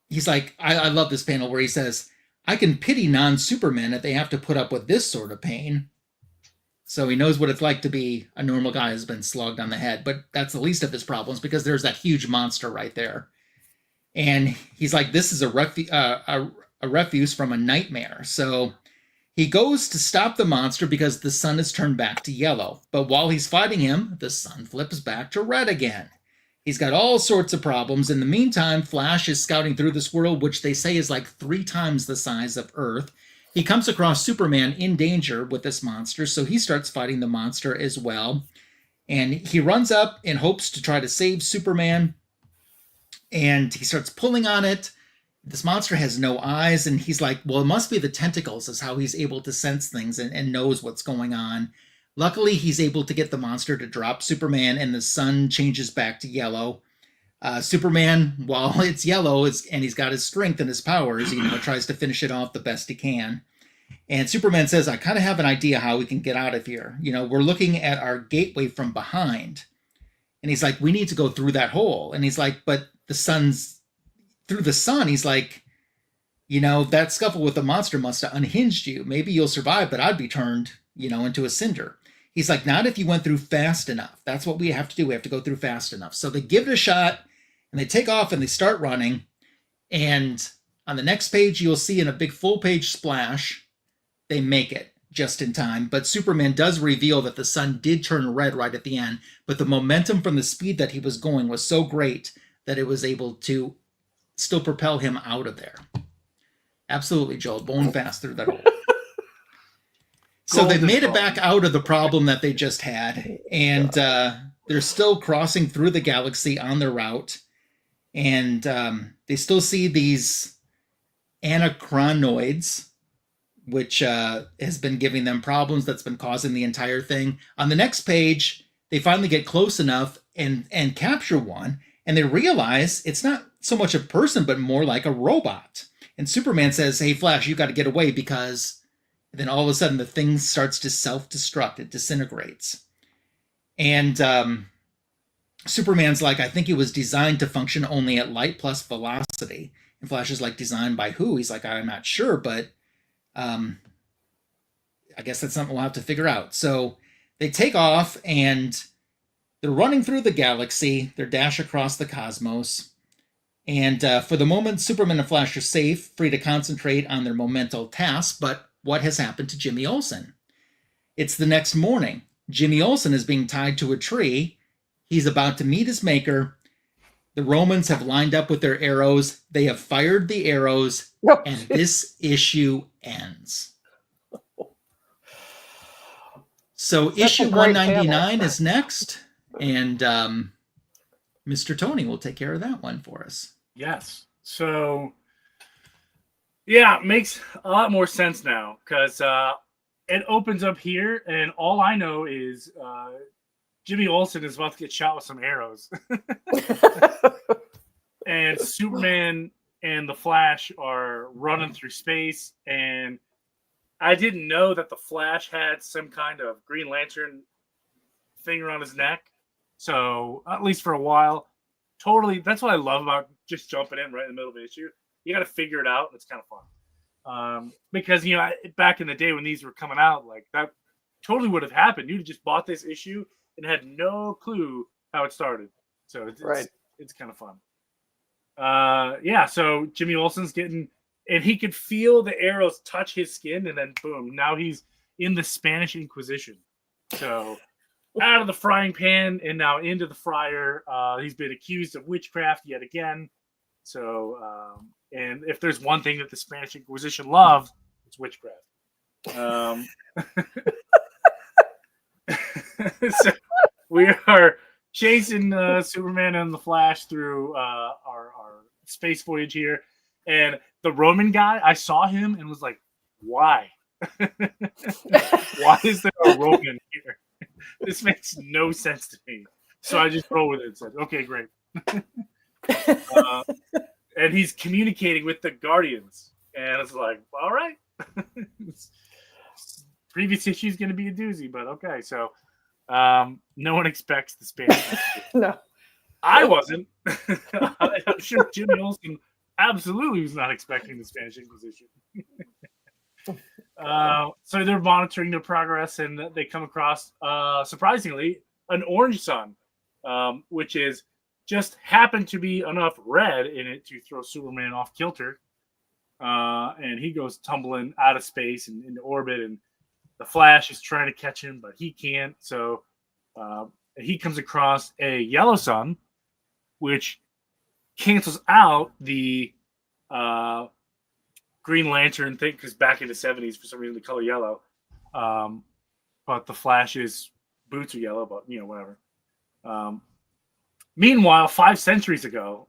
Speaker 1: love this panel where he says, I can pity non-Supermen if they have to put up with this sort of pain. So he knows what it's like to be a normal guy who's been slugged on the head, but that's the least of his problems because there's that huge monster right there. And he's like, this is a refuse from a nightmare. So he goes to stop the monster because the sun has turned back to yellow. But while he's fighting him, the sun flips back to red again. He's got all sorts of problems. In the meantime, Flash is scouting through this world, which they say is like 3 times the size of Earth. He comes across Superman in danger with this monster, so he starts fighting the monster as well. And he runs up in hopes to try to save Superman, and he starts pulling on it. This monster has no eyes, and he's like, well, it must be the tentacles is how he's able to sense things and knows what's going on. Luckily, he's able to get the monster to drop Superman, and the sun changes back to yellow. Superman, while it's yellow, and he's got his strength and his powers, tries to finish it off the best he can. And Superman says, I kind of have an idea how we can get out of here. You know, we're looking at our gateway from behind. And he's like, we need to go through that hole. And he's like, but the sun's through the sun. He's like, you know, that scuffle with the monster must have unhinged you. Maybe you'll survive, but I'd be turned, you know, into a cinder. He's like, not if you went through fast enough. That's what we have to do. We have to go through fast enough. So they give it a shot and they take off and they start running. And on the next page, you'll see in a big full page splash, they make it just in time. But Superman does reveal that the sun did turn red right at the end. But the momentum from the speed that he was going was so great that it was able to still propel him out of there. Absolutely, Joel, going fast through that hole. So they've made it back out of the problem that they just had, and they're still crossing through the galaxy on their route, and they still see these anachronoids, which has been giving them problems. That's been causing the entire thing. On the next page, they finally get close enough and capture one, and they realize it's not so much a person, but more like a robot. And Superman says, hey, Flash, you got to get away, because then all of a sudden the thing starts to self-destruct. It disintegrates. And Superman's like, I think it was designed to function only at light plus velocity. And Flash is like, designed by who? He's like, I'm not sure, but I guess that's something we'll have to figure out. So they take off and they're running through the galaxy. They're dash across the cosmos. And for the moment, Superman and Flash are safe, free to concentrate on their monumental tasks. But what has happened to Jimmy Olsen? It's the next morning. Jimmy Olsen is being tied to a tree. He's about to meet his maker. The Romans have lined up with their arrows. They have fired the arrows. And this issue ends. So that's issue 199 is next. And Mr. Tony will take care of that one for us.
Speaker 3: Yes. So, yeah, it makes a lot more sense now, because it opens up here, and all I know is Jimmy Olsen is about to get shot with some arrows. And Superman and the Flash are running through space, and I didn't know that the Flash had some kind of Green Lantern thing around his neck. So, at least for a while, totally, that's what I love about just jumping in right in the middle of the issue. You got to figure it out, and it's kind of fun. Because, you know, back in the day when these were coming out, like, that totally would have happened. You'd have just bought this issue and had no clue how it started. So, it's kind of fun. Yeah, so Jimmy Olsen's getting, and he could feel the arrows touch his skin, and then boom, now he's in the Spanish Inquisition. So out of the frying pan and now into the fryer. He's been accused of witchcraft yet again. So, and if there's one thing that the Spanish Inquisition loved, it's witchcraft. So we are chasing Superman and the Flash through our space voyage here. And the Roman guy, I saw him and was like, why? Why is there a Roman here? This makes no sense to me. So I just rolled with it and said, okay, great. And he's communicating with the Guardians. And it's like, all right. Previous issue is going to be a doozy, but okay. So no one expects the Spanish.
Speaker 2: No.
Speaker 3: I wasn't. I'm sure Jimmy Olsen absolutely was not expecting the Spanish Inquisition. So they're monitoring their progress, and they come across, surprisingly, an orange sun, which is just happened to be enough red in it to throw Superman off kilter. And he goes tumbling out of space and into orbit, and the Flash is trying to catch him, but he can't. So he comes across a yellow sun, which cancels out the Green Lantern thing, because back in the 70s, for some reason, the color yellow. But the Flash's boots are yellow, but, you know, whatever. Meanwhile, 5 centuries ago,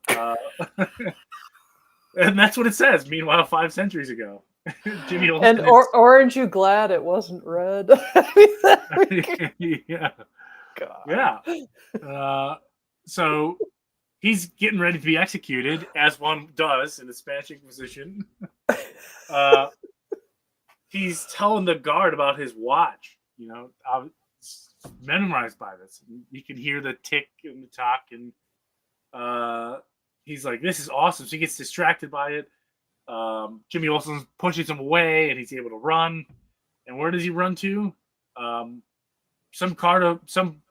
Speaker 3: and that's what it says. Meanwhile, 5 centuries ago, Jimmy Olsen.
Speaker 2: And aren't you glad it wasn't red?
Speaker 3: Yeah.
Speaker 2: God.
Speaker 3: Yeah. So he's getting ready to be executed, as one does in the Spanish Inquisition. he's telling the guard about his watch. You know, I was memorized by this. You can hear the tick and the talk, and he's like, "This is awesome." So he gets distracted by it. Jimmy Olsen pushes him away, and he's able to run. And where does he run to? Some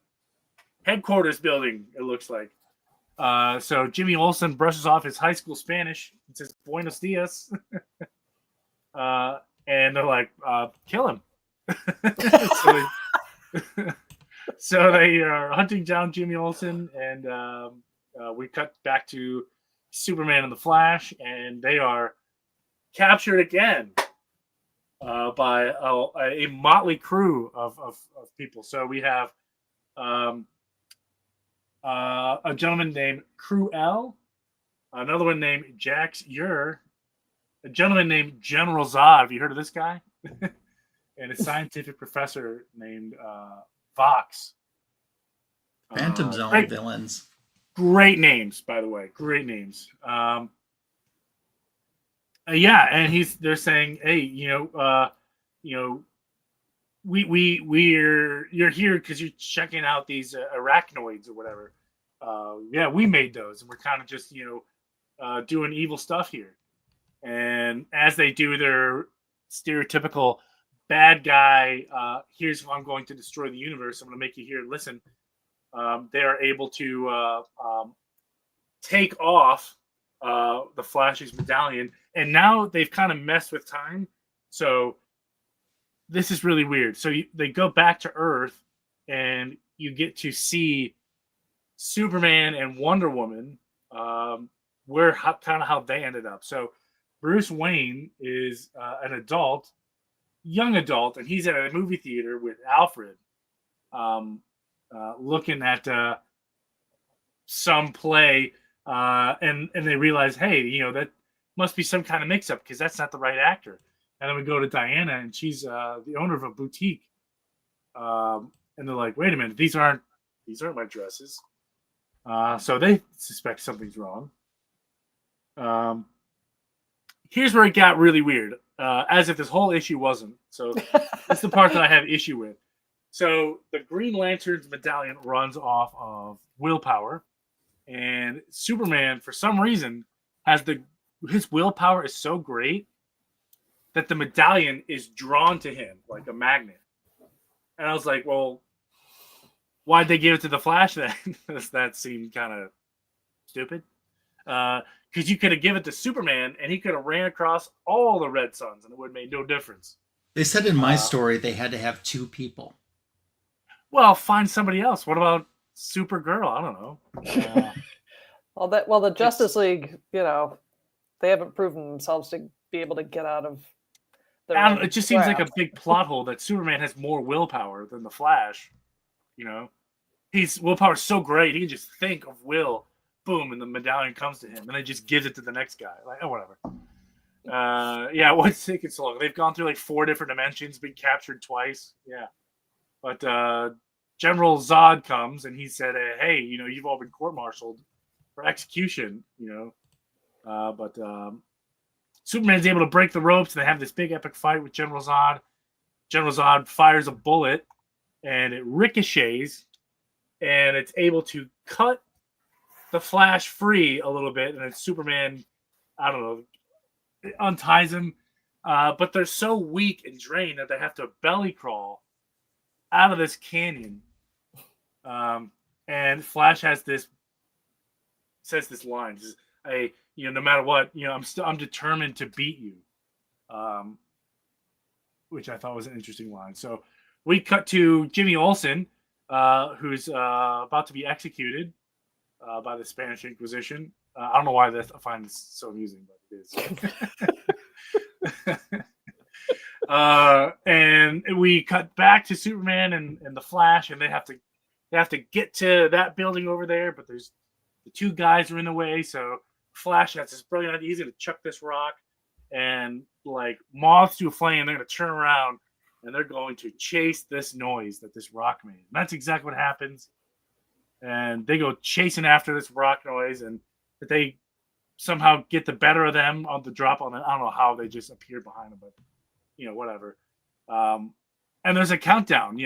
Speaker 3: headquarters building. It looks like. So Jimmy Olsen brushes off his high school Spanish. He says "Buenos dias," and they're like, "Kill him." So they are hunting down Jimmy Olsen, and we cut back to Superman and the Flash, and they are captured again by a motley crew of people. So we have a gentleman named Cruel, another one named Jax Ur, a gentleman named General Zod. Have you heard of this guy? And a scientific professor named Vox.
Speaker 1: Phantom Zone villains. Great
Speaker 3: names, by the way. Great names. Yeah, and they're saying, hey, you're here because you're checking out these arachnoids or whatever. Yeah, we made those, and we're kind of just doing evil stuff here. And as they do their stereotypical bad guy, here's how I'm going to destroy the universe. I'm going to make you here and listen. They are able to take off the Flash's medallion, and now they've kind of messed with time. So this is really weird. So they go back to Earth, and you get to see Superman and Wonder Woman, how they ended up. So Bruce Wayne is an young adult, and he's at a movie theater with Alfred, looking at some play, and they realize, hey, that must be some kind of mix-up because that's not the right actor. And then we go to Diana, and she's the owner of a boutique, and they're like, wait a minute, these aren't my dresses. So they suspect something's wrong. Here's where it got really weird, as if this whole issue wasn't. So that's the part that I have issue with. So the Green Lantern's medallion runs off of willpower, and Superman, for some reason, his willpower is so great that the medallion is drawn to him like a magnet. And I was like, well, why'd they give it to the Flash then? That seemed kind of stupid. Because you could have given it to Superman, and he could have ran across all the red suns, and it would have made no difference.
Speaker 1: They said in my story they had to have two people.
Speaker 3: Well, find somebody else. What about Supergirl? I don't know.
Speaker 2: Well, the Justice League, they haven't proven themselves to be able to get out of their
Speaker 3: it just seems like a big plot hole that Superman has more willpower than the Flash. His willpower is so great, he can just think of will, boom, and the medallion comes to him, and then just gives it to the next guy. Like, oh, whatever. Yeah, what's taking so long? They've gone through like 4 different dimensions, been captured twice. Yeah. But General Zod comes, and he said, hey, you've all been court-martialed for execution, but Superman's able to break the ropes, and they have this big epic fight with General Zod. General Zod fires a bullet, and it ricochets, and it's able to cut the Flash free a little bit, and then Superman, I don't know, unties him. But they're so weak and drained that they have to belly crawl out of this canyon. And Flash says this line, no matter what, I'm determined to beat you. Which I thought was an interesting line. So we cut to Jimmy Olsen, who's about to be executed by the Spanish Inquisition. I don't know why I find this so amusing, but it is. And we cut back to Superman and the Flash, and they have to get to that building over there, but there's the 2 guys are in the way. So Flash has this brilliant idea. He's going to chuck this rock, and like moths to a flame, they're going to turn around and they're going to chase this noise that this rock made. And that's exactly what happens. And they go chasing after this rock noise, and that they somehow get the better of them on the drop on it. I don't know how they just appeared behind them, but whatever. And there's a countdown,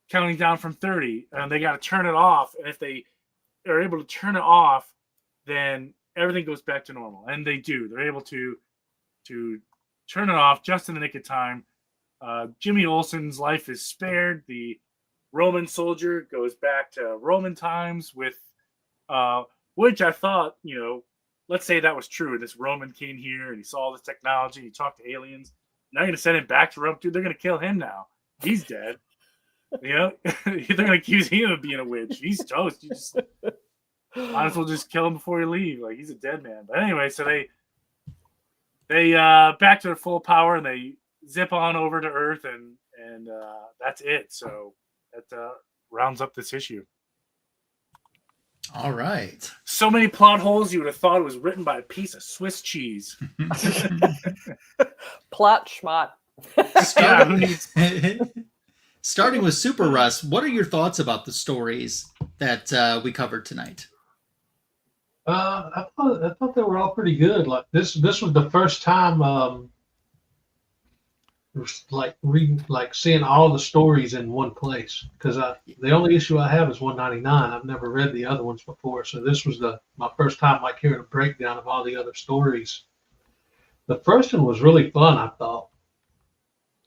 Speaker 3: counting down from 30, and they got to turn it off. And if they are able to turn it off, then everything goes back to normal. And they do. They're able to turn it off just in the nick of time. Jimmy Olsen's life is spared. The Roman soldier goes back to Roman times with, which I thought, let's say that was true. This Roman came here and he saw this technology. He talked to aliens. Now you're going to send him back to Rome. Dude, they're going to kill him now. He's dead. They're going to accuse him of being a witch. He's toast. You just might as well just kill him before you leave. Like, he's a dead man. But anyway, so they back to their full power, and they zip on over to Earth, and that's it. So that rounds up this issue.
Speaker 1: All right.
Speaker 3: So many plot holes, you would have thought it was written by a piece of Swiss cheese.
Speaker 2: Plot schmott.
Speaker 1: Starting with Super Russ, what are your thoughts about the stories that we covered tonight?
Speaker 4: I thought they were all pretty good. Like this was the first time seeing all the stories in one place, because the only issue I have is 199. I've never read the other ones before, so this was my first time hearing a breakdown of all the other stories. The first one was really fun, I thought,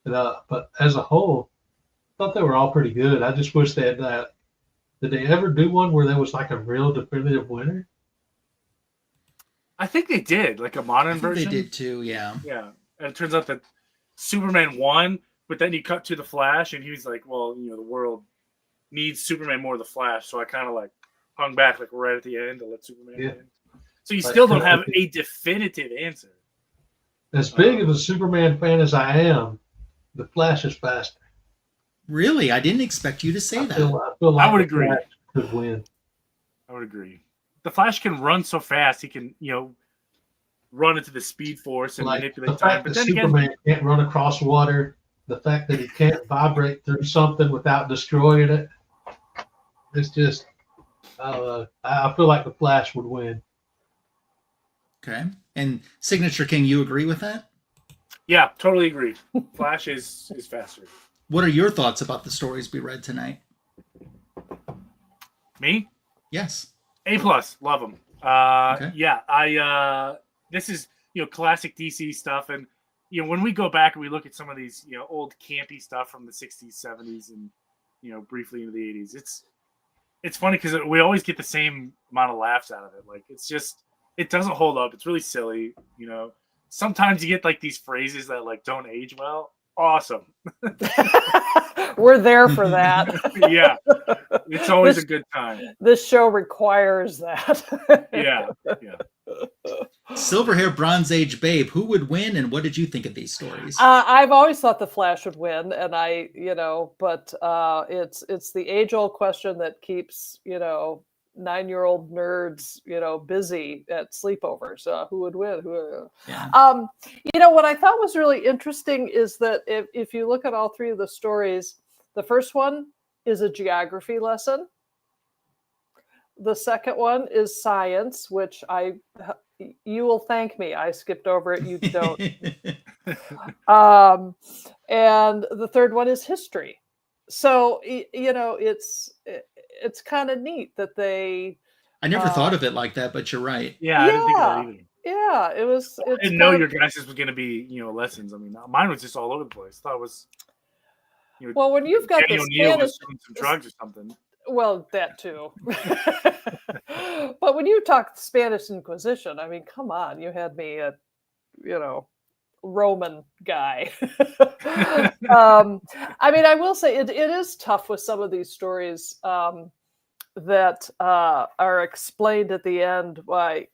Speaker 4: but as a whole, I thought they were all pretty good. I just wish they had did they ever do one where there was like a real definitive winner?
Speaker 3: I think they did, like a modern version.
Speaker 1: They did too, yeah.
Speaker 3: Yeah, and it turns out that Superman won, but then you cut to the Flash, and he was like, "Well, the world needs Superman more than the Flash," so I kind of hung back right at the end to let Superman win. So you still don't have a definitive answer.
Speaker 4: As big of a Superman fan as I am, the Flash is faster.
Speaker 1: Really, I didn't expect you to say that.
Speaker 4: I feel like
Speaker 3: I would agree.
Speaker 4: Flash could win.
Speaker 3: I would agree. The Flash can run so fast; he can, run into the Speed Force and manipulate
Speaker 4: the fact
Speaker 3: time. But
Speaker 4: that
Speaker 3: then
Speaker 4: Superman
Speaker 3: again,
Speaker 4: can't run across water, the fact that he can't vibrate through something without destroying it, it's just, I feel like the Flash would win.
Speaker 1: Okay. And Signature King, you agree with that?
Speaker 3: yeah, totally agree. Flash is faster.
Speaker 1: What are your thoughts about the stories we read tonight?
Speaker 3: Me?
Speaker 1: Yes.
Speaker 3: A+, love them.
Speaker 1: Okay.
Speaker 3: Yeah, this is, classic DC stuff. And, when we go back and we look at some of these, old campy stuff from the 60s, 70s, and, briefly into the 80s, it's funny because we always get the same amount of laughs out of it. Like, it's just, it doesn't hold up. It's really silly. Sometimes you get these phrases that don't age well. Awesome.
Speaker 2: We're there for that.
Speaker 3: Yeah. It's always a good time.
Speaker 2: This show requires that.
Speaker 3: Yeah.
Speaker 1: Silver Hair Bronze Age Babe, who would win, and what did you think of these stories?
Speaker 2: I've always thought the Flash would win, and but it's the age-old question that keeps 9-year-old nerds busy at sleepovers. Who would win?
Speaker 1: Yeah.
Speaker 2: What I thought was really interesting is that if you look at all three of the stories, the first one is a geography lesson. The second one is science, which you will thank me. I skipped over it. You don't. And the third one is history. So, it's kind of neat that they.
Speaker 1: I never thought of it like that, but you're right.
Speaker 3: Yeah, I didn't think of that either.
Speaker 2: Yeah, it was.
Speaker 3: I didn't know your guys' was going to be, lessons. I mean, mine was just all over the place. I thought it was.
Speaker 2: Well, when you've got
Speaker 3: Danny
Speaker 2: the
Speaker 3: O'Neal
Speaker 2: Spanish,
Speaker 3: was doing some drugs or something.
Speaker 2: Well, that too. But when you talk Spanish Inquisition, I mean, come on, you had me at, Roman guy. I mean, I will say it is tough with some of these stories that are explained at the end by,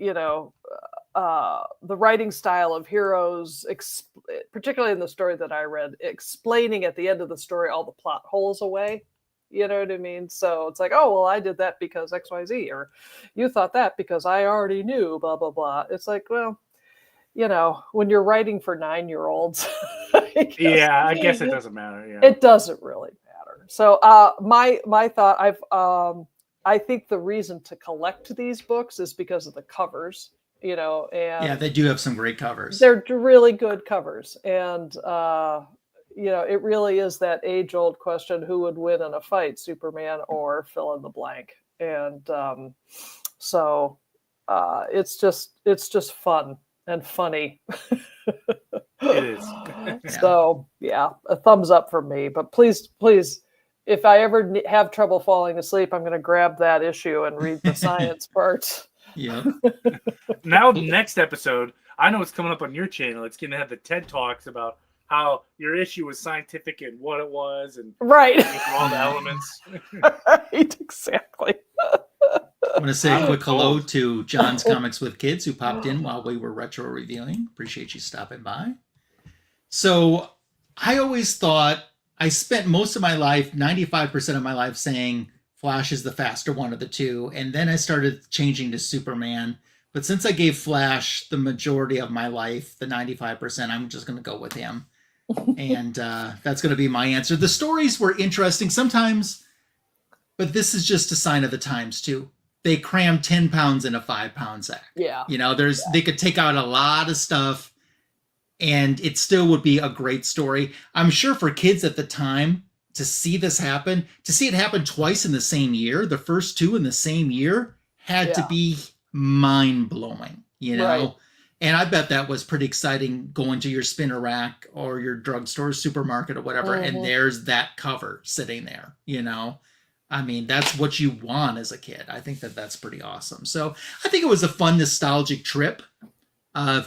Speaker 2: the writing style of heroes, particularly in the story that I read, explaining at the end of the story all the plot holes away. You know what I mean? So it's like, oh, well, I did that because XYZ, or you thought that because I already knew, blah, blah, blah. It's like, well, when you're writing for 9-year-olds, I
Speaker 3: guess it doesn't matter. Yeah.
Speaker 2: It doesn't really matter. So my thought, I think the reason to collect these books is because of the covers. you know, and
Speaker 1: yeah, they do have some great covers.
Speaker 2: They're really good covers, and you know, it really is that age-old question: who would win in a fight, Superman or fill in the blank? And so it's just fun and funny.
Speaker 3: It is.
Speaker 2: So yeah, a thumbs up from me. But please, if I ever have trouble falling asleep, I'm going to grab that issue and read the science parts.
Speaker 1: Yeah.
Speaker 3: Now, next episode, I know it's coming up on your channel. It's going to have the TED Talks about how your issue was scientific and what it was, and
Speaker 2: right,
Speaker 3: all the elements.
Speaker 2: Right, exactly.
Speaker 1: I want to say a quick hello to John's Comics with Kids, who popped in while we were retro reviewing. Appreciate you stopping by. So I always thought, I spent most of my life, 95% of my life, saying Flash is the faster one of the two. And then I started changing to Superman. But since I gave Flash the majority of my life, the 95%, I'm just going to go with him. And that's going to be my answer. The stories were interesting sometimes, but this is just a sign of the times too. They crammed 10 pounds in a 5-pound sack.
Speaker 2: Yeah.
Speaker 1: You know, they could take out a lot of stuff and it still would be a great story. I'm sure for kids at the time to see this happen, to see it happen twice in the same year, the first two in the same year, had to be mind-blowing, you know? Right. And I bet that was pretty exciting, going to your spinner rack or your drugstore, supermarket, or whatever, and there's that cover sitting there, you know? I mean, that's what you want as a kid. I think that's pretty awesome. So I think it was a fun, nostalgic trip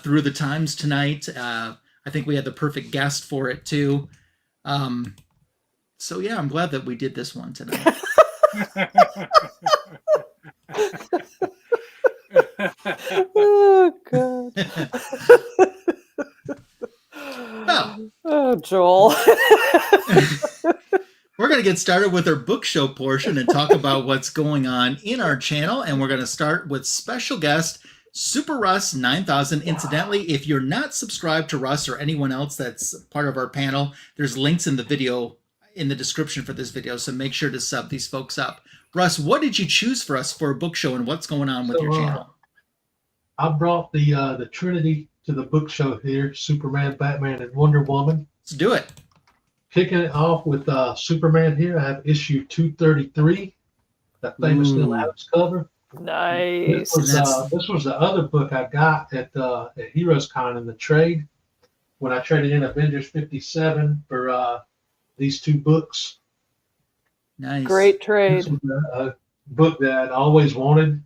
Speaker 1: through the times tonight. I think we had the perfect guest for it, too. So, yeah, I'm glad that we did this one tonight.
Speaker 2: Oh, God. Oh, Joel.
Speaker 1: We're going to get started with our book show portion and talk about what's going on in our channel. And we're going to start with special guest, Super Russ 9000. Incidentally, if you're not subscribed to Russ or anyone else that's part of our panel, there's links in the video, in the description for this video. So make sure to sub these folks up. Russ, what did you choose for us for a book show, and what's going on with your channel?
Speaker 4: I brought the Trinity to the book show here: Superman, Batman, and Wonder Woman.
Speaker 1: Let's do it.
Speaker 4: Kicking it off with Superman here, I have issue 233, that famous Neal Adams cover.
Speaker 2: Nice.
Speaker 4: This was the other book I got at Heroes Con in the trade, when I traded in Avengers 57 for these two books.
Speaker 1: Nice.
Speaker 2: Great trade.
Speaker 4: This was a book that I'd always wanted,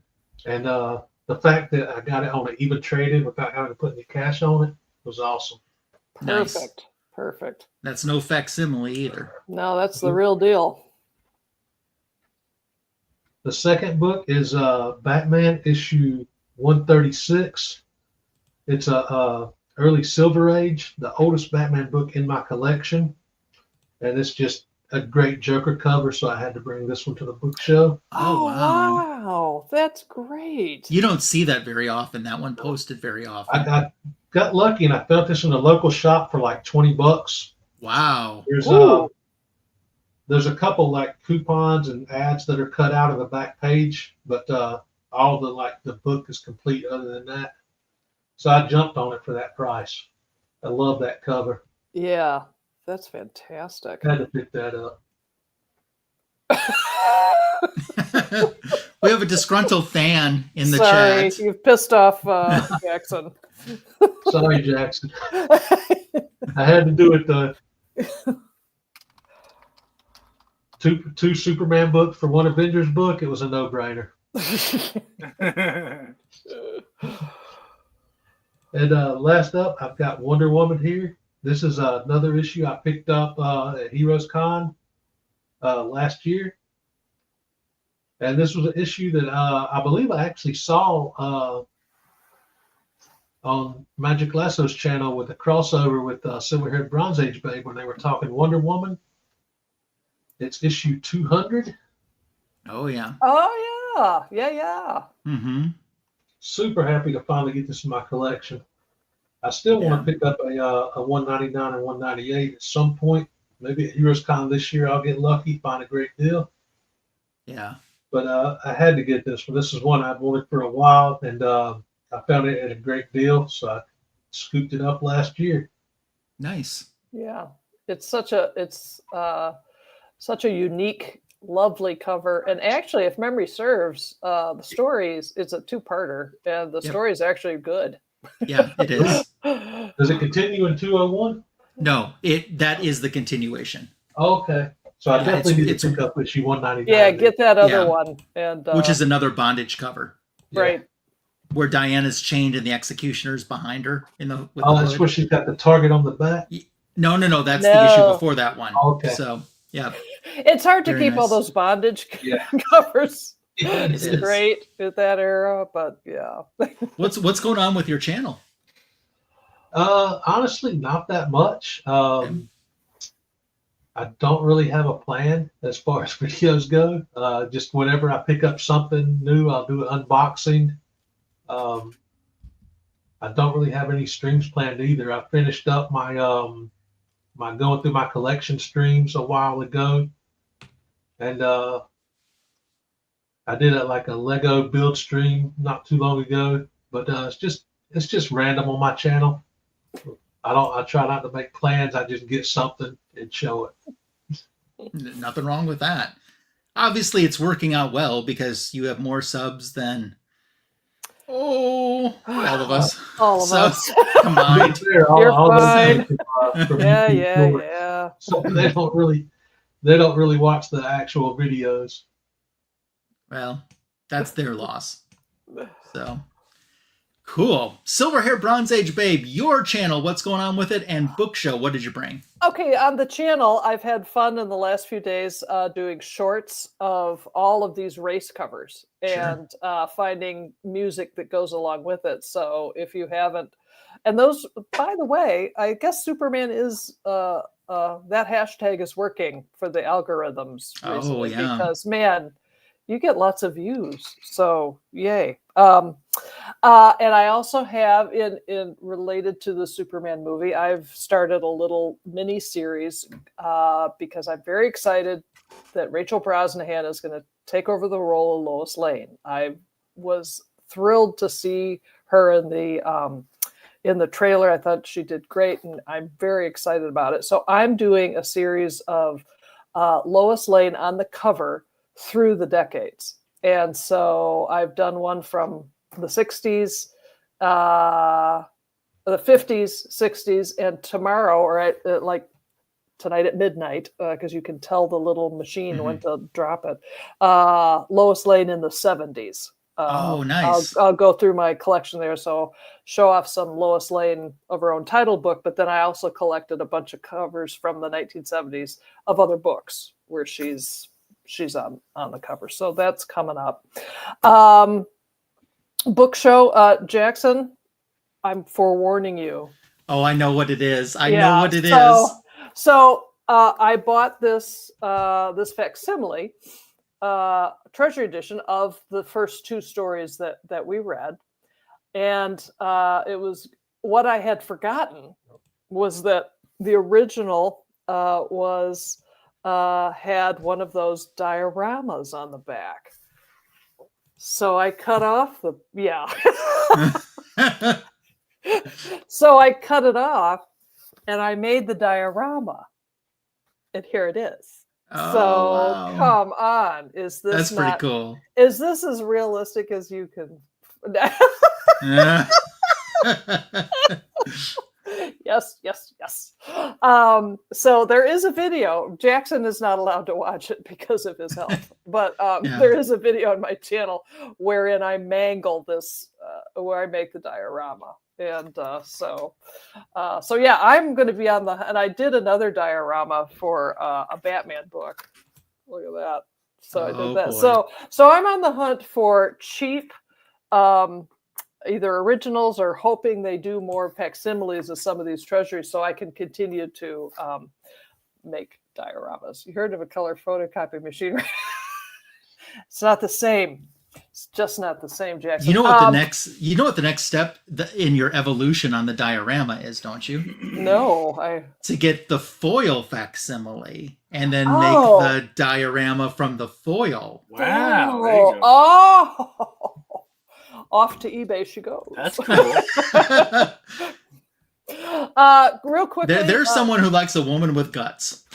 Speaker 4: and the fact that I got it on an even traded without having to put any cash on it was awesome.
Speaker 1: Nice.
Speaker 2: Perfect.
Speaker 1: That's no facsimile either.
Speaker 2: No, that's the real deal.
Speaker 4: The second book is Batman issue 136. It's a early Silver Age, the oldest Batman book in my collection, and it's just a great Joker cover, so I had to bring this one to the book show.
Speaker 1: Oh,
Speaker 2: wow. That's great.
Speaker 1: You don't see that very often. That one posted very often.
Speaker 4: I got lucky and I found this in a local shop for like $20.
Speaker 1: Wow.
Speaker 4: There's a couple like coupons and ads that are cut out of the back page, but all the book is complete other than that. So I jumped on it for that price. I love that cover.
Speaker 2: Yeah, that's fantastic.
Speaker 4: I had to pick that up.
Speaker 1: We have a disgruntled fan in the
Speaker 2: Sorry,
Speaker 1: chat.
Speaker 2: you've pissed off Jackson.
Speaker 4: Sorry, Jackson. I had to do it though. Two Superman books for one Avengers book. It was a no-brainer. And last up, I've got Wonder Woman here. This is another issue I picked up at Heroes Con last year. And this was an issue that I believe I actually saw on Magic Lasso's channel with a crossover with Silver-Haired Bronze Age Babe when they were talking Wonder Woman. It's issue 200.
Speaker 1: Oh, yeah.
Speaker 2: Oh, yeah.
Speaker 1: Mm-hmm.
Speaker 4: Super happy to finally get this in my collection. I still want to pick up a 199 and 198 at some point. Maybe at Heroes Con this year I'll get lucky, find a great deal.
Speaker 1: Yeah.
Speaker 4: But I had to get this one. This is one I've wanted for a while, and I found it at a great deal, so I scooped it up last year.
Speaker 1: Nice.
Speaker 2: Yeah, it's such a unique, lovely cover. And actually, if memory serves, the stories, it's a two-parter, and the story is actually good.
Speaker 1: Yeah, it is.
Speaker 4: Does it continue in 201?
Speaker 1: No, that is the continuation.
Speaker 4: Okay. So I definitely need to pick up issue 199.
Speaker 2: Yeah, get that other one. And
Speaker 1: which is another bondage cover.
Speaker 2: Right.
Speaker 1: Where Diana's chained and the executioner's behind her.
Speaker 4: That's where she's got the target on the back?
Speaker 1: No. That's the issue before that one.
Speaker 4: Okay.
Speaker 1: So, yeah.
Speaker 2: It's hard to
Speaker 1: Very
Speaker 2: keep all
Speaker 1: nice.
Speaker 2: those bondage covers.
Speaker 4: Yeah,
Speaker 2: It's great at that era, but yeah.
Speaker 1: What's going on with your channel?
Speaker 4: Honestly, not that much. I don't really have a plan as far as videos go. Just whenever I pick up something new, I'll do an unboxing. I don't really have any streams planned either. I finished up my my going through my collection streams a while ago, and I did like a Lego build stream not too long ago. But it's just random on my channel. I try not to make plans. I just get something and show it.
Speaker 1: Nothing wrong with that. Obviously, it's working out well because you have more subs than all of us.
Speaker 2: All of us.
Speaker 1: Combined.
Speaker 2: You're fine. Yeah.
Speaker 4: So they don't really watch the actual videos.
Speaker 1: Well, that's their loss. So cool. Silver Hair Bronze Age Babe, your channel, what's going on with it? And Book Show, what did you bring?
Speaker 2: Okay, on the channel, I've had fun in the last few days doing shorts of all of these race covers and finding music that goes along with it. So if you haven't, and those, by the way, I guess Superman is, that hashtag is working for the algorithms recently because, man, you get lots of views. So yay. And I also have in related to the Superman movie, I've started a little mini series because I'm very excited that Rachel Brosnahan is going to take over the role of Lois Lane. I was thrilled to see her in the trailer. I thought she did great, and I'm very excited about it. So I'm doing a series of Lois Lane on the cover through the decades. And so I've done one from the 60s, the 50s, 60s, and tomorrow, or like tonight at midnight, because you can tell the little machine when to drop it, Lois Lane in the 70s.
Speaker 1: Nice.
Speaker 2: I'll go through my collection there. So show off some Lois Lane of her own title book, but then I also collected a bunch of covers from the 1970s of other books where she's on the cover. So that's coming up. Book show, Jackson, I'm forewarning you.
Speaker 1: Oh, I know what it is. I know what it is.
Speaker 2: So I bought this facsimile treasury edition of the first two stories that we read. And it was what I had forgotten was that the original was had one of those dioramas on the back. So I cut off So I cut it off and I made the diorama. And here it is. Come on.
Speaker 1: That's pretty cool.
Speaker 2: Is this as realistic as you can? Yes. So there is a video. Jackson is not allowed to watch it because of his health, but there is a video on my channel wherein I mangle this, where I make the diorama. And so I'm going to be on and I did another diorama for a Batman book. Look at that. So I did that.
Speaker 1: Boy.
Speaker 2: So I'm on the hunt for cheap, either originals or hoping they do more facsimiles of some of these treasuries so I can continue to make dioramas. You heard of a color photocopy machine? It's not the same. It's just not the same, Jackson.
Speaker 1: You know what the next step in your evolution on the diorama is, don't you?
Speaker 2: No,
Speaker 1: to get the foil facsimile and then make the diorama from the foil.
Speaker 3: Wow. There you go.
Speaker 2: off to eBay she goes.
Speaker 3: That's cool.
Speaker 2: Real quickly,
Speaker 1: There's someone who likes a woman with guts.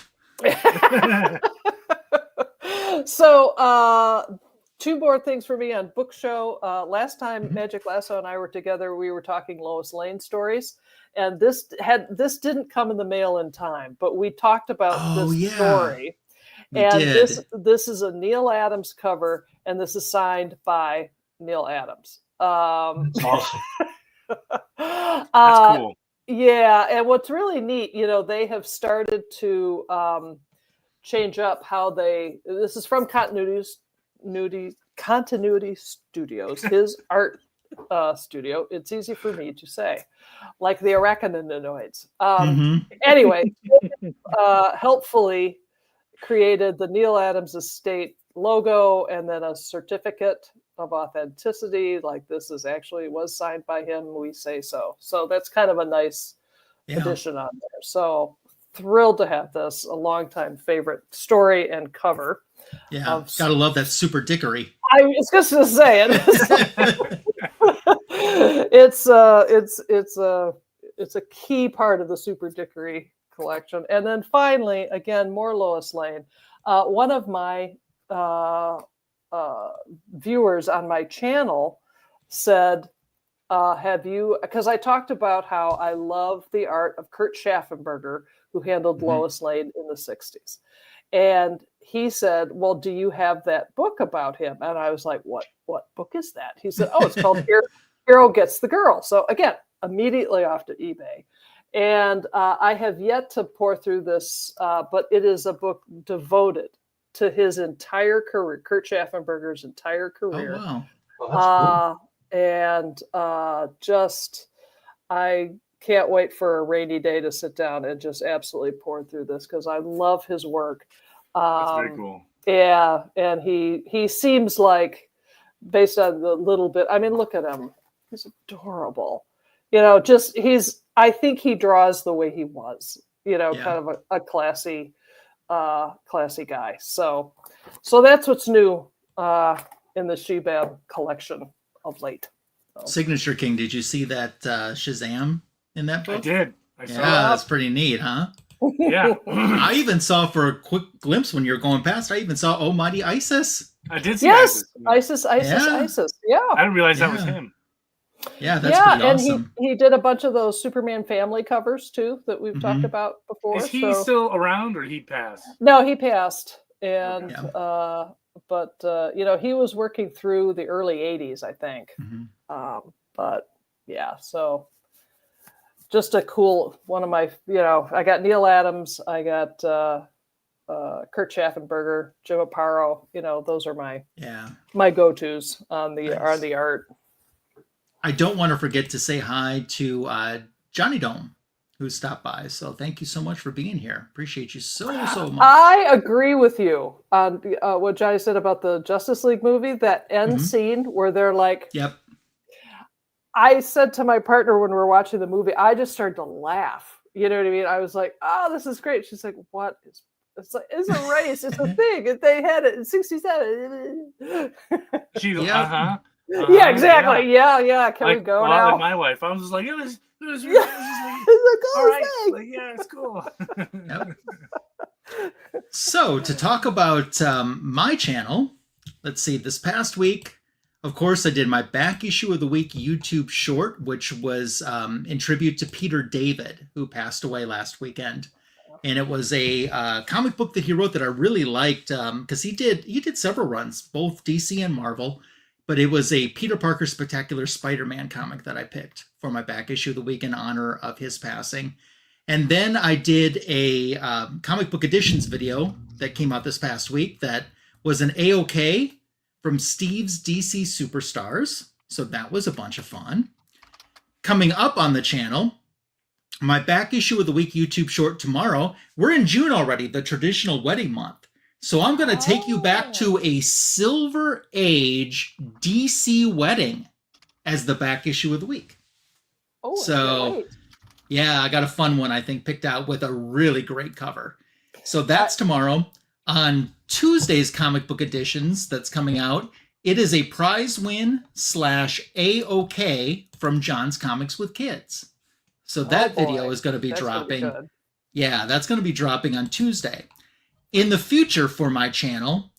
Speaker 2: So, 2 more things for me on book show. Last time Magic Lasso and I were together, we were talking Lois Lane stories, and this didn't come in the mail in time, but we talked about this story. And this is a Neal Adams cover, and this is signed by Neal Adams.
Speaker 4: That's awesome.
Speaker 3: That's cool.
Speaker 2: Yeah, and what's really neat, they have started to change up how this is from Continuity Studios, his art studio. It's easy for me to say, like the arachnoids. Anyway, helpfully created the Neal Adams Estate logo and then a certificate of authenticity, like this was signed by him, we say so. So that's kind of a nice addition on there. So thrilled to have this, a longtime favorite story and cover.
Speaker 1: Yeah, gotta love that super dickery.
Speaker 2: I was just gonna say it. It's a key part of the super dickery collection. And then finally, again, more Lois Lane. One of my viewers on my channel said, have you, because I talked about how I love the art of Curt Schaffenberger, who handled Lois Lane in the 60s. And he said, well, do you have that book about him? And I was like, what book is that? He said, oh, it's called Hero Gets the Girl. So again, immediately off to eBay. And I have yet to pour through this, but it is a book devoted to his entire career, Curt Schaffenberger's entire career.
Speaker 1: Oh, wow.
Speaker 4: Oh, that's
Speaker 2: And I can't wait for a rainy day to sit down and just absolutely pour through this because I love his work.
Speaker 3: That's very cool.
Speaker 2: Yeah, and he seems like, based on the little bit, I mean, look at him. He's adorable. I think he draws the way he was, kind of a classy guy. So that's what's new in the She-Bam collection of late. So.
Speaker 1: Signature King, did you see that Shazam in that book?
Speaker 3: I did. I saw
Speaker 1: that's pretty neat, huh?
Speaker 3: Yeah.
Speaker 1: I even saw, for a quick glimpse when you were going past, I even saw Almighty Isis.
Speaker 3: I did see
Speaker 2: Isis. Yeah.
Speaker 3: I didn't realize that was him.
Speaker 1: Yeah, that's pretty awesome.
Speaker 2: And he did a bunch of those Superman family covers too that we've talked about before.
Speaker 3: Is he still around, or did he pass?
Speaker 2: No, he passed. And
Speaker 1: Okay.
Speaker 2: he was working through the early 80s, I think. But yeah, so just a cool one of my, I got Neal Adams, I got Curt Schaffenberger, Jim Aparo, those are my go-tos on the art.
Speaker 1: I don't want to forget to say hi to Johnny Dome, who stopped by. So thank you so much for being here. Appreciate you so much.
Speaker 2: I agree with you on what Johnny said about the Justice League movie, that end scene where they're like,
Speaker 1: yep.
Speaker 2: I said to my partner when we were watching the movie, I just started to laugh. You know what I mean? I was like, oh, this is great. She's like, what is it's like, it's a race. It's a thing. They had it in 67. Yeah, exactly. Yeah. Can we go now?
Speaker 3: Like my wife. I was just like, it was just like, all right. Like, yeah, it's cool.
Speaker 1: So to talk about my channel, let's see, this past week, of course, I did my back issue of the week YouTube short, which was in tribute to Peter David, who passed away last weekend. And it was a comic book that he wrote that I really liked because he did several runs, both DC and Marvel. But it was a Peter Parker Spectacular Spider-Man comic that I picked for my back issue of the week in honor of his passing. And then I did a comic book editions video that came out this past week that was an AOK from Steve's DC Superstars. So that was a bunch of fun. Coming up on the channel, my back issue of the week YouTube short tomorrow. We're in June already, the traditional wedding month. So I'm going to take you back to a Silver Age DC wedding as the back issue of the week.
Speaker 2: Oh,
Speaker 1: so yeah, I got a fun one, I think, picked out with a really great cover. So that's tomorrow. On Tuesday's comic book editions that's coming out It is a prize win / AOK from John's Comics with Kids. So that video is going to be dropping. Yeah, that's going to be dropping on Tuesday. In the future for my channel,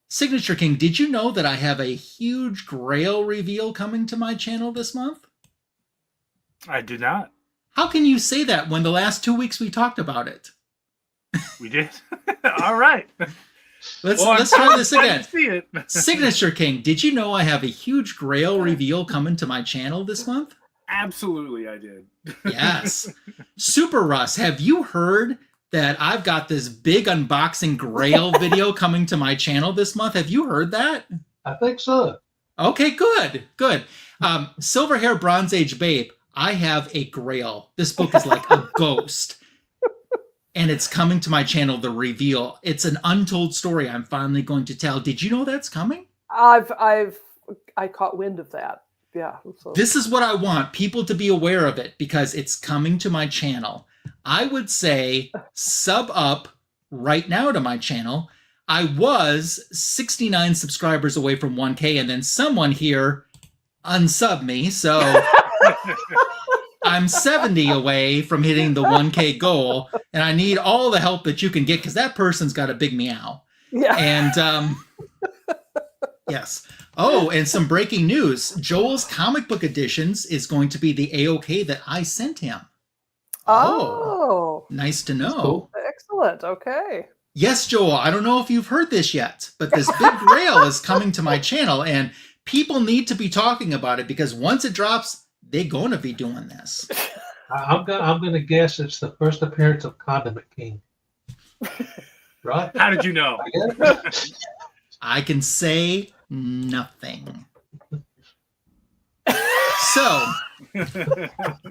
Speaker 1: Signature King, did you know that I have a huge Grail reveal coming to my channel this month?
Speaker 3: I did not.
Speaker 1: How can you say that when the last 2 weeks we talked about it?
Speaker 3: We did. All right.
Speaker 1: Let's try this again.
Speaker 3: See it.
Speaker 1: Signature King, did you know I have a huge Grail reveal coming to my channel this month?
Speaker 3: Absolutely, I did.
Speaker 1: Yes. Super Russ, have you heard that I've got this big unboxing Grail video coming to my channel this month? Have you heard that?
Speaker 4: I think so.
Speaker 1: Okay, good. Silver Hair Bronze Age Babe, I have a Grail. This book is like a ghost. And it's coming to my channel, the reveal. It's an untold story I'm finally going to tell. Did you know that's coming?
Speaker 2: I caught wind of that. Yeah. So.
Speaker 1: This is what I want people to be aware of it because it's coming to my channel. I would say sub up right now to my channel. I was 69 subscribers away from 1K, and then someone here unsubbed me. So I'm 70 away from hitting the 1K goal, and I need all the help that you can get because that person's got a big meow.
Speaker 2: Yeah.
Speaker 1: And yes. Oh, and some breaking news. Joel's comic book editions is going to be the AOK that I sent him.
Speaker 2: Oh.
Speaker 1: Nice to know.
Speaker 4: Cool.
Speaker 2: Excellent. Okay.
Speaker 1: Yes, Joel, I don't know if you've heard this yet, but this big Grail is coming to my channel, and people need to be talking about it because once it drops, they're going to be doing this.
Speaker 4: I'm gonna guess it's the first appearance of Condiment King. Right?
Speaker 3: How did you know?
Speaker 1: I can say nothing. So,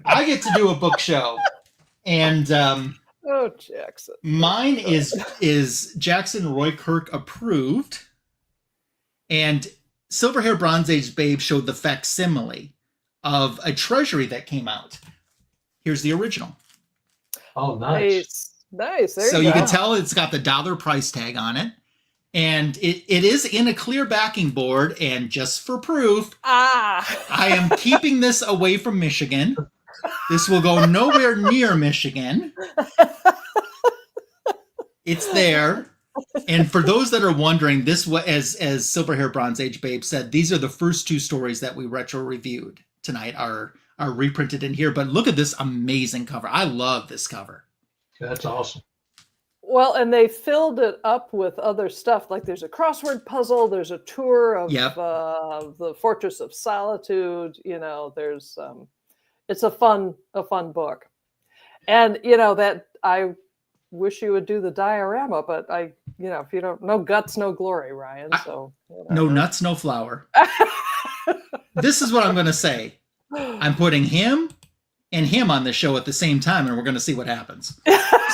Speaker 1: I get to do a book show, and
Speaker 2: oh, Jackson.
Speaker 1: mine is Jackson Roy Kirk approved, and Silver Hair Bronze Age Babe showed the facsimile of a treasury that came out. Here's the original.
Speaker 4: Oh, nice.
Speaker 2: Nice. There
Speaker 1: So
Speaker 2: you
Speaker 1: you
Speaker 2: go.
Speaker 1: can tell it's got the $1 price tag on it. And it is in a clear backing board. And just for proof, I am keeping this away from Michigan. This will go nowhere near Michigan. It's there. And for those that are wondering, this was, as Silver Hair Bronze Age Babe said, these are the first two stories that we retro reviewed tonight are reprinted in here. But look at this amazing cover. I love this cover.
Speaker 4: That's awesome.
Speaker 2: Well, and they filled it up with other stuff. Like there's a crossword puzzle. There's a tour of the Fortress of Solitude. You know, there's it's a fun book. And you know that I wish you would do the diorama, but if you don't, no guts, no glory, Ryan. So
Speaker 1: no nuts, no flour. This is what I'm going to say. I'm putting him and him on the show at the same time, and we're going to see what happens.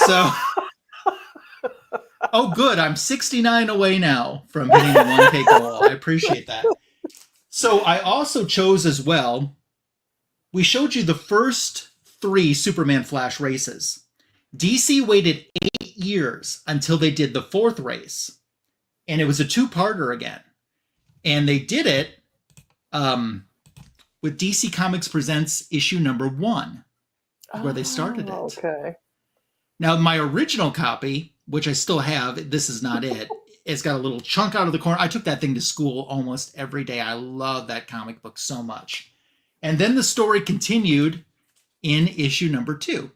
Speaker 1: So, oh, good. I'm 69 away now from hitting the 1K goal. I appreciate that. So I also chose as well, we showed you the first 3 Superman Flash races. DC waited 8 years until they did the 4th race, and it was a 2-parter again. And they did it with DC Comics Presents issue number 1, where they started it.
Speaker 2: Okay.
Speaker 1: Now, my original copy, which I still have, this is not it. It's got a little chunk out of the corner. I took that thing to school almost every day. I love that comic book so much. And then the story continued in issue number 2.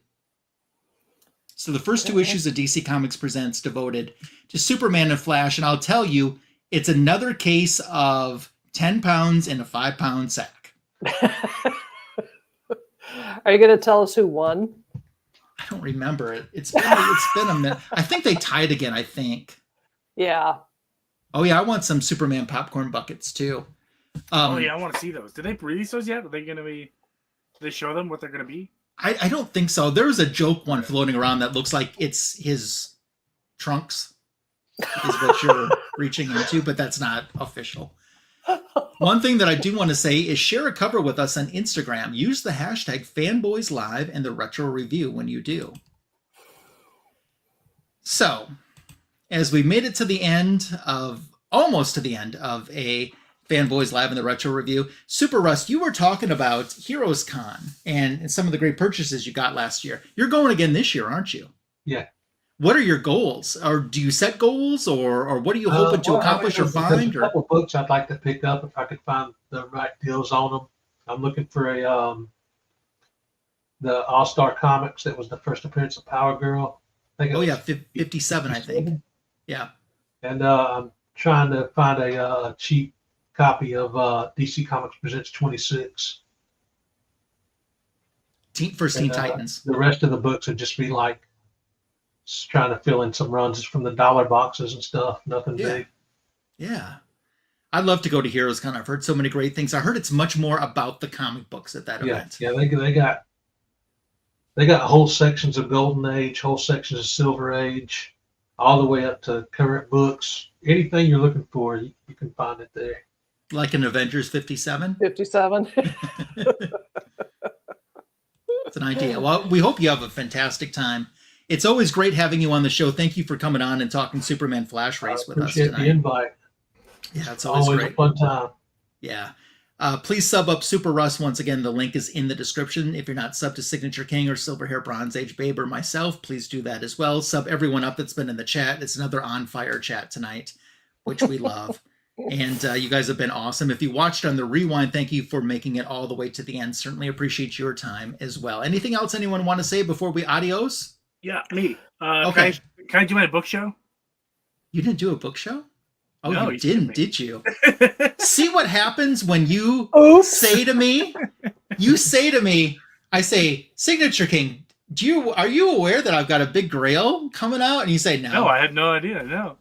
Speaker 1: So the first 2 issues of DC Comics Presents devoted to Superman and Flash. And I'll tell you, it's another case of 10 pounds in a 5-pound sack.
Speaker 2: Are you going to tell us who won?
Speaker 1: I don't remember it. It's been a minute. I think they tied again, I think.
Speaker 2: Yeah.
Speaker 1: Oh, yeah, I want some Superman popcorn buckets, too.
Speaker 3: Oh, yeah, I want to see those. Did they release those yet? Are they going to be... Did they show them what they're going to be?
Speaker 1: I don't think so. There was a joke one floating around that looks like it's his trunks is what you're reaching into, but that's not official. One thing that I do want to say is share a cover with us on Instagram. Use the hashtag FanboysLive and the Retro Review when you do. So, as we made it to the end of almost to the end of a Fanboys Live in the Retro Review. Super Rust, you were talking about Heroes Con and some of the great purchases you got last year. You're going again this year, aren't you?
Speaker 4: Yeah.
Speaker 1: What are your goals? Or do you set goals, or what are you hoping to accomplish or find?
Speaker 4: There's a couple books I'd like to pick up if I could find the right deals on them. I'm looking for the All-Star Comics. That was the first appearance of Power Girl. I think
Speaker 1: 57, I think. Yeah.
Speaker 4: And I'm trying to find a cheap copy of DC Comics Presents 26.
Speaker 1: Teen Titans.
Speaker 4: The rest of the books would just be like just trying to fill in some runs from the dollar boxes and stuff. Nothing big.
Speaker 1: Yeah. I'd love to go to Heroes Con. I've heard so many great things. I heard it's much more about the comic books at that event.
Speaker 4: Yeah, they got whole sections of Golden Age, whole sections of Silver Age, all the way up to current books. Anything you're looking for, you can find it there.
Speaker 1: Like an Avengers 57?
Speaker 2: 57.
Speaker 1: It's an idea. Well, we hope you have a fantastic time. It's always great having you on the show. Thank you for coming on and talking Superman Flash Race with us tonight.
Speaker 4: Appreciate the invite.
Speaker 1: Yeah, it's always great.
Speaker 4: A fun time.
Speaker 1: Yeah. Please sub up Super Russ. Once again, the link is in the description. If you're not subbed to Signature King or Silver Hair Bronze Age Babe or myself, please do that as well. Sub everyone up that's been in the chat. It's another on fire chat tonight, which we love. And you guys have been awesome. If you watched on the rewind, thank you for making it all the way to the end. Certainly appreciate your time as well. Anything else anyone want to say before we adios?
Speaker 3: Yeah, me.
Speaker 1: Okay.
Speaker 3: Can I do my book show?
Speaker 1: You didn't do a book show? Oh,
Speaker 3: No,
Speaker 1: you didn't, did you? See what happens when you say to me, I say, Signature King, are you aware that I've got a big grail coming out? And you say, no.
Speaker 3: No, I had no idea. No.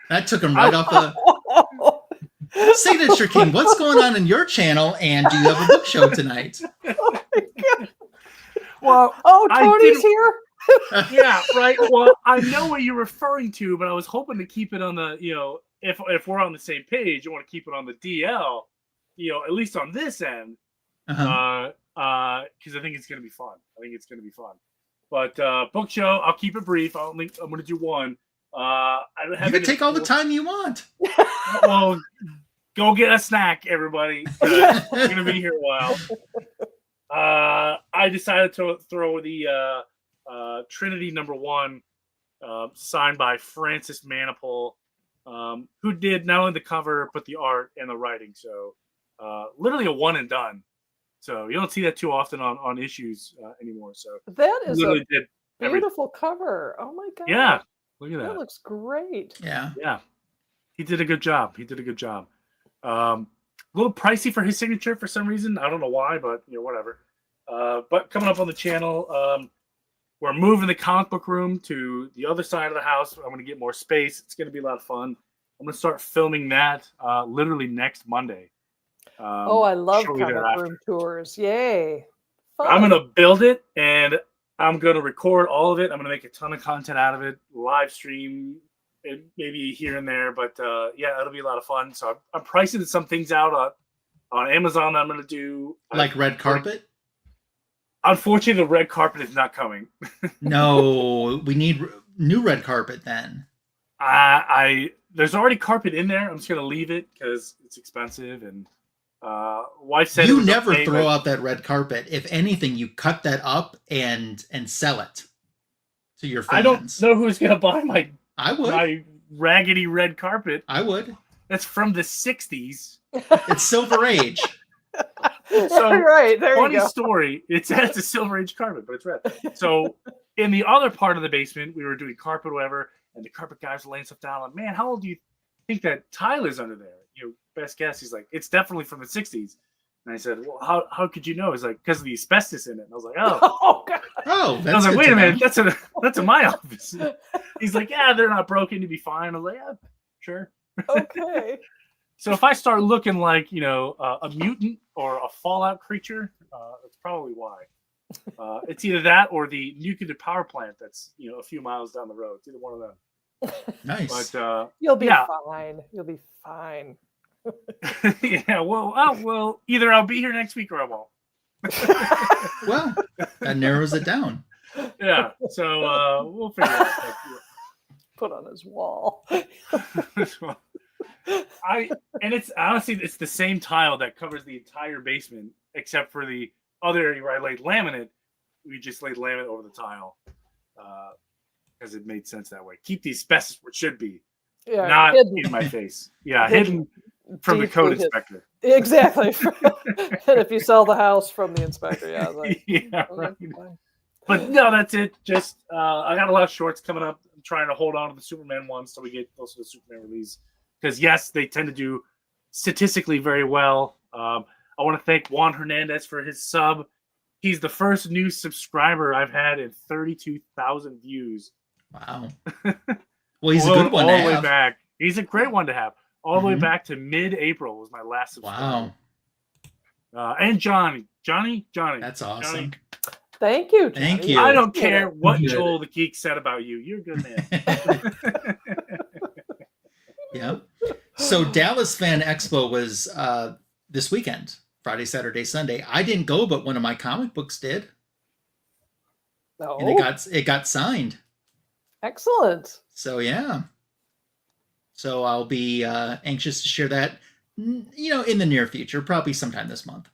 Speaker 1: That took him right off the Signature King. What's going on in your channel? And do you have a book show tonight?
Speaker 2: Oh my God.
Speaker 3: Well,
Speaker 2: Tony's here.
Speaker 3: Yeah, right. Well, I know what you're referring to, but I was hoping to keep it on the, if we're on the same page, I want to keep it on the DL, at least on this end, because I think it's going to be fun. But book show, I'll keep it brief. I'm going to do one. I don't have.
Speaker 1: You can take all the time you want.
Speaker 3: Well, go get a snack, everybody. We're going to be here a while. I decided to throw the Trinity #1, signed by Francis Manipul, who did not only the cover but the art and the writing. So literally a one and done. So you don't see that too often on issues anymore. So
Speaker 2: that is
Speaker 3: literally
Speaker 2: a beautiful cover. Oh my God!
Speaker 3: Yeah, look at that.
Speaker 2: That looks great.
Speaker 1: Yeah.
Speaker 3: He did a good job. A little pricey for his signature for some reason. I don't know why, but whatever. But coming up on the channel, we're moving the comic book room to the other side of the house. I'm going to get more space. It's going to be a lot of fun. I'm going to start filming that literally next Monday.
Speaker 2: I love comic room tours. Yay. Fun.
Speaker 3: I'm going to build it, and I'm going to record all of it. I'm going to make a ton of content out of it, live stream, and maybe here and there. But it'll be a lot of fun. So I'm pricing some things out on Amazon that I'm going to do.
Speaker 1: Like red carpet?
Speaker 3: Unfortunately, the red carpet is not coming.
Speaker 1: No, we need new red carpet then.
Speaker 3: There's already carpet in there. I'm just going to leave it because it's expensive. And wife said
Speaker 1: you never throw out that red carpet. If anything, you cut that up and sell it to your fans.
Speaker 3: I don't know who's going to buy my raggedy red carpet.
Speaker 1: I would.
Speaker 3: That's from the 60s.
Speaker 1: It's Silver Age.
Speaker 2: So right there,
Speaker 3: funny
Speaker 2: you go.
Speaker 3: Story. It's a Silver Age carpet, but it's red. So in the other part of the basement, we were doing carpet, whatever, and the carpet guys were laying stuff down. Like, man, how old do you think that tile is under there? Best guess. He's like, it's definitely from the 60s. And I said, well, how could you know? He's like, because of the asbestos in it. And I was like, oh,
Speaker 2: God.
Speaker 1: Oh,
Speaker 3: I was like, wait a minute, that's in my office. He's like, yeah, they're not broken, you'd be fine. I was like, yeah, sure.
Speaker 2: Okay.
Speaker 3: So if I start looking like, a mutant or a Fallout creature, that's probably why. It's either that or the nuclear power plant that's, a few miles down the road. It's either one of them.
Speaker 1: Nice.
Speaker 3: But
Speaker 2: you'll be fine. You'll be fine.
Speaker 3: Yeah, well, either I'll be here next week or I won't.
Speaker 1: Well, that narrows it down.
Speaker 3: Yeah, so we'll figure it out.
Speaker 2: put on his wall.
Speaker 3: It's honestly it's the same tile that covers the entire basement, except for the other area where I laid laminate. We just laid laminate over the tile because it made sense that way. Keep the asbestos where it should be, not hidden in my face. Yeah, hidden from the code inspector.
Speaker 2: Exactly. And if you sell the house from the inspector,
Speaker 3: yeah, right. But no, that's it. Just I got a lot of shorts coming up. I'm trying to hold on to the Superman ones so we get close to the Superman release. Because yes, they tend to do statistically very well. I want to thank Juan Hernandez for his sub. He's the first new subscriber I've had in 32,000 views.
Speaker 1: Wow. Well, he's a good one to have.
Speaker 3: All the way back. He's a great one to have. All the way back to mid-April was my last subscriber.
Speaker 1: Wow.
Speaker 3: And Johnny.
Speaker 1: That's awesome.
Speaker 3: Johnny.
Speaker 2: Thank you, Johnny.
Speaker 1: Thank you.
Speaker 3: I don't care what Joel the Geek said about you. You're a good man.
Speaker 1: Yep. So Dallas Fan Expo was this weekend, Friday, Saturday, Sunday. I didn't go, but one of my comic books did.
Speaker 2: Oh.
Speaker 1: And it got signed.
Speaker 2: Excellent.
Speaker 1: So yeah. So I'll be anxious to share that, in the near future, probably sometime this month.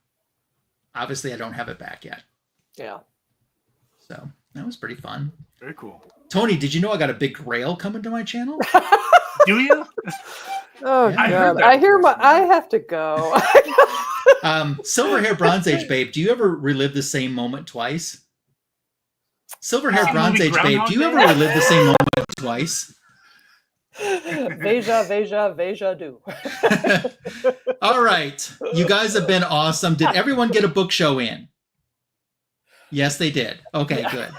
Speaker 1: Obviously, I don't have it back yet.
Speaker 2: Yeah.
Speaker 1: So that was pretty fun.
Speaker 3: Very cool.
Speaker 1: Tony, did you know I got a big grail coming to my channel?
Speaker 3: Do you?
Speaker 2: Oh God! I have to go.
Speaker 1: Silver Hair Bronze Age Babe, do you ever relive the same moment twice? Silver Hair Bronze Age Babe, do you ever relive the same moment twice?
Speaker 2: Veja do.
Speaker 1: All right. You guys have been awesome. Did everyone get a book show in? Yes, they did. Okay, good.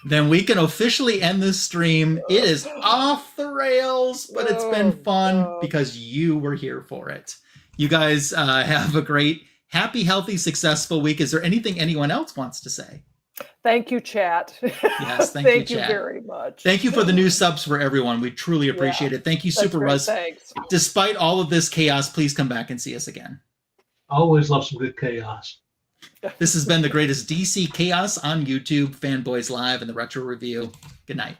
Speaker 1: Then we can officially end this stream. It is off the rails, but it's been fun because you were here for it. You guys have a great, happy, healthy, successful week. Is there anything anyone else wants to say?
Speaker 2: Thank you, chat.
Speaker 1: Yes, thank you, chat.
Speaker 2: Very much.
Speaker 1: Thank you for the new subs for everyone. We truly appreciate it. Thank you, Super Russ.
Speaker 2: Thanks.
Speaker 1: Despite all of this chaos, please come back and see us again.
Speaker 4: I always love some good chaos.
Speaker 1: This has been the greatest DC chaos on YouTube, Fanboys Live, and the Retro Review. Good night.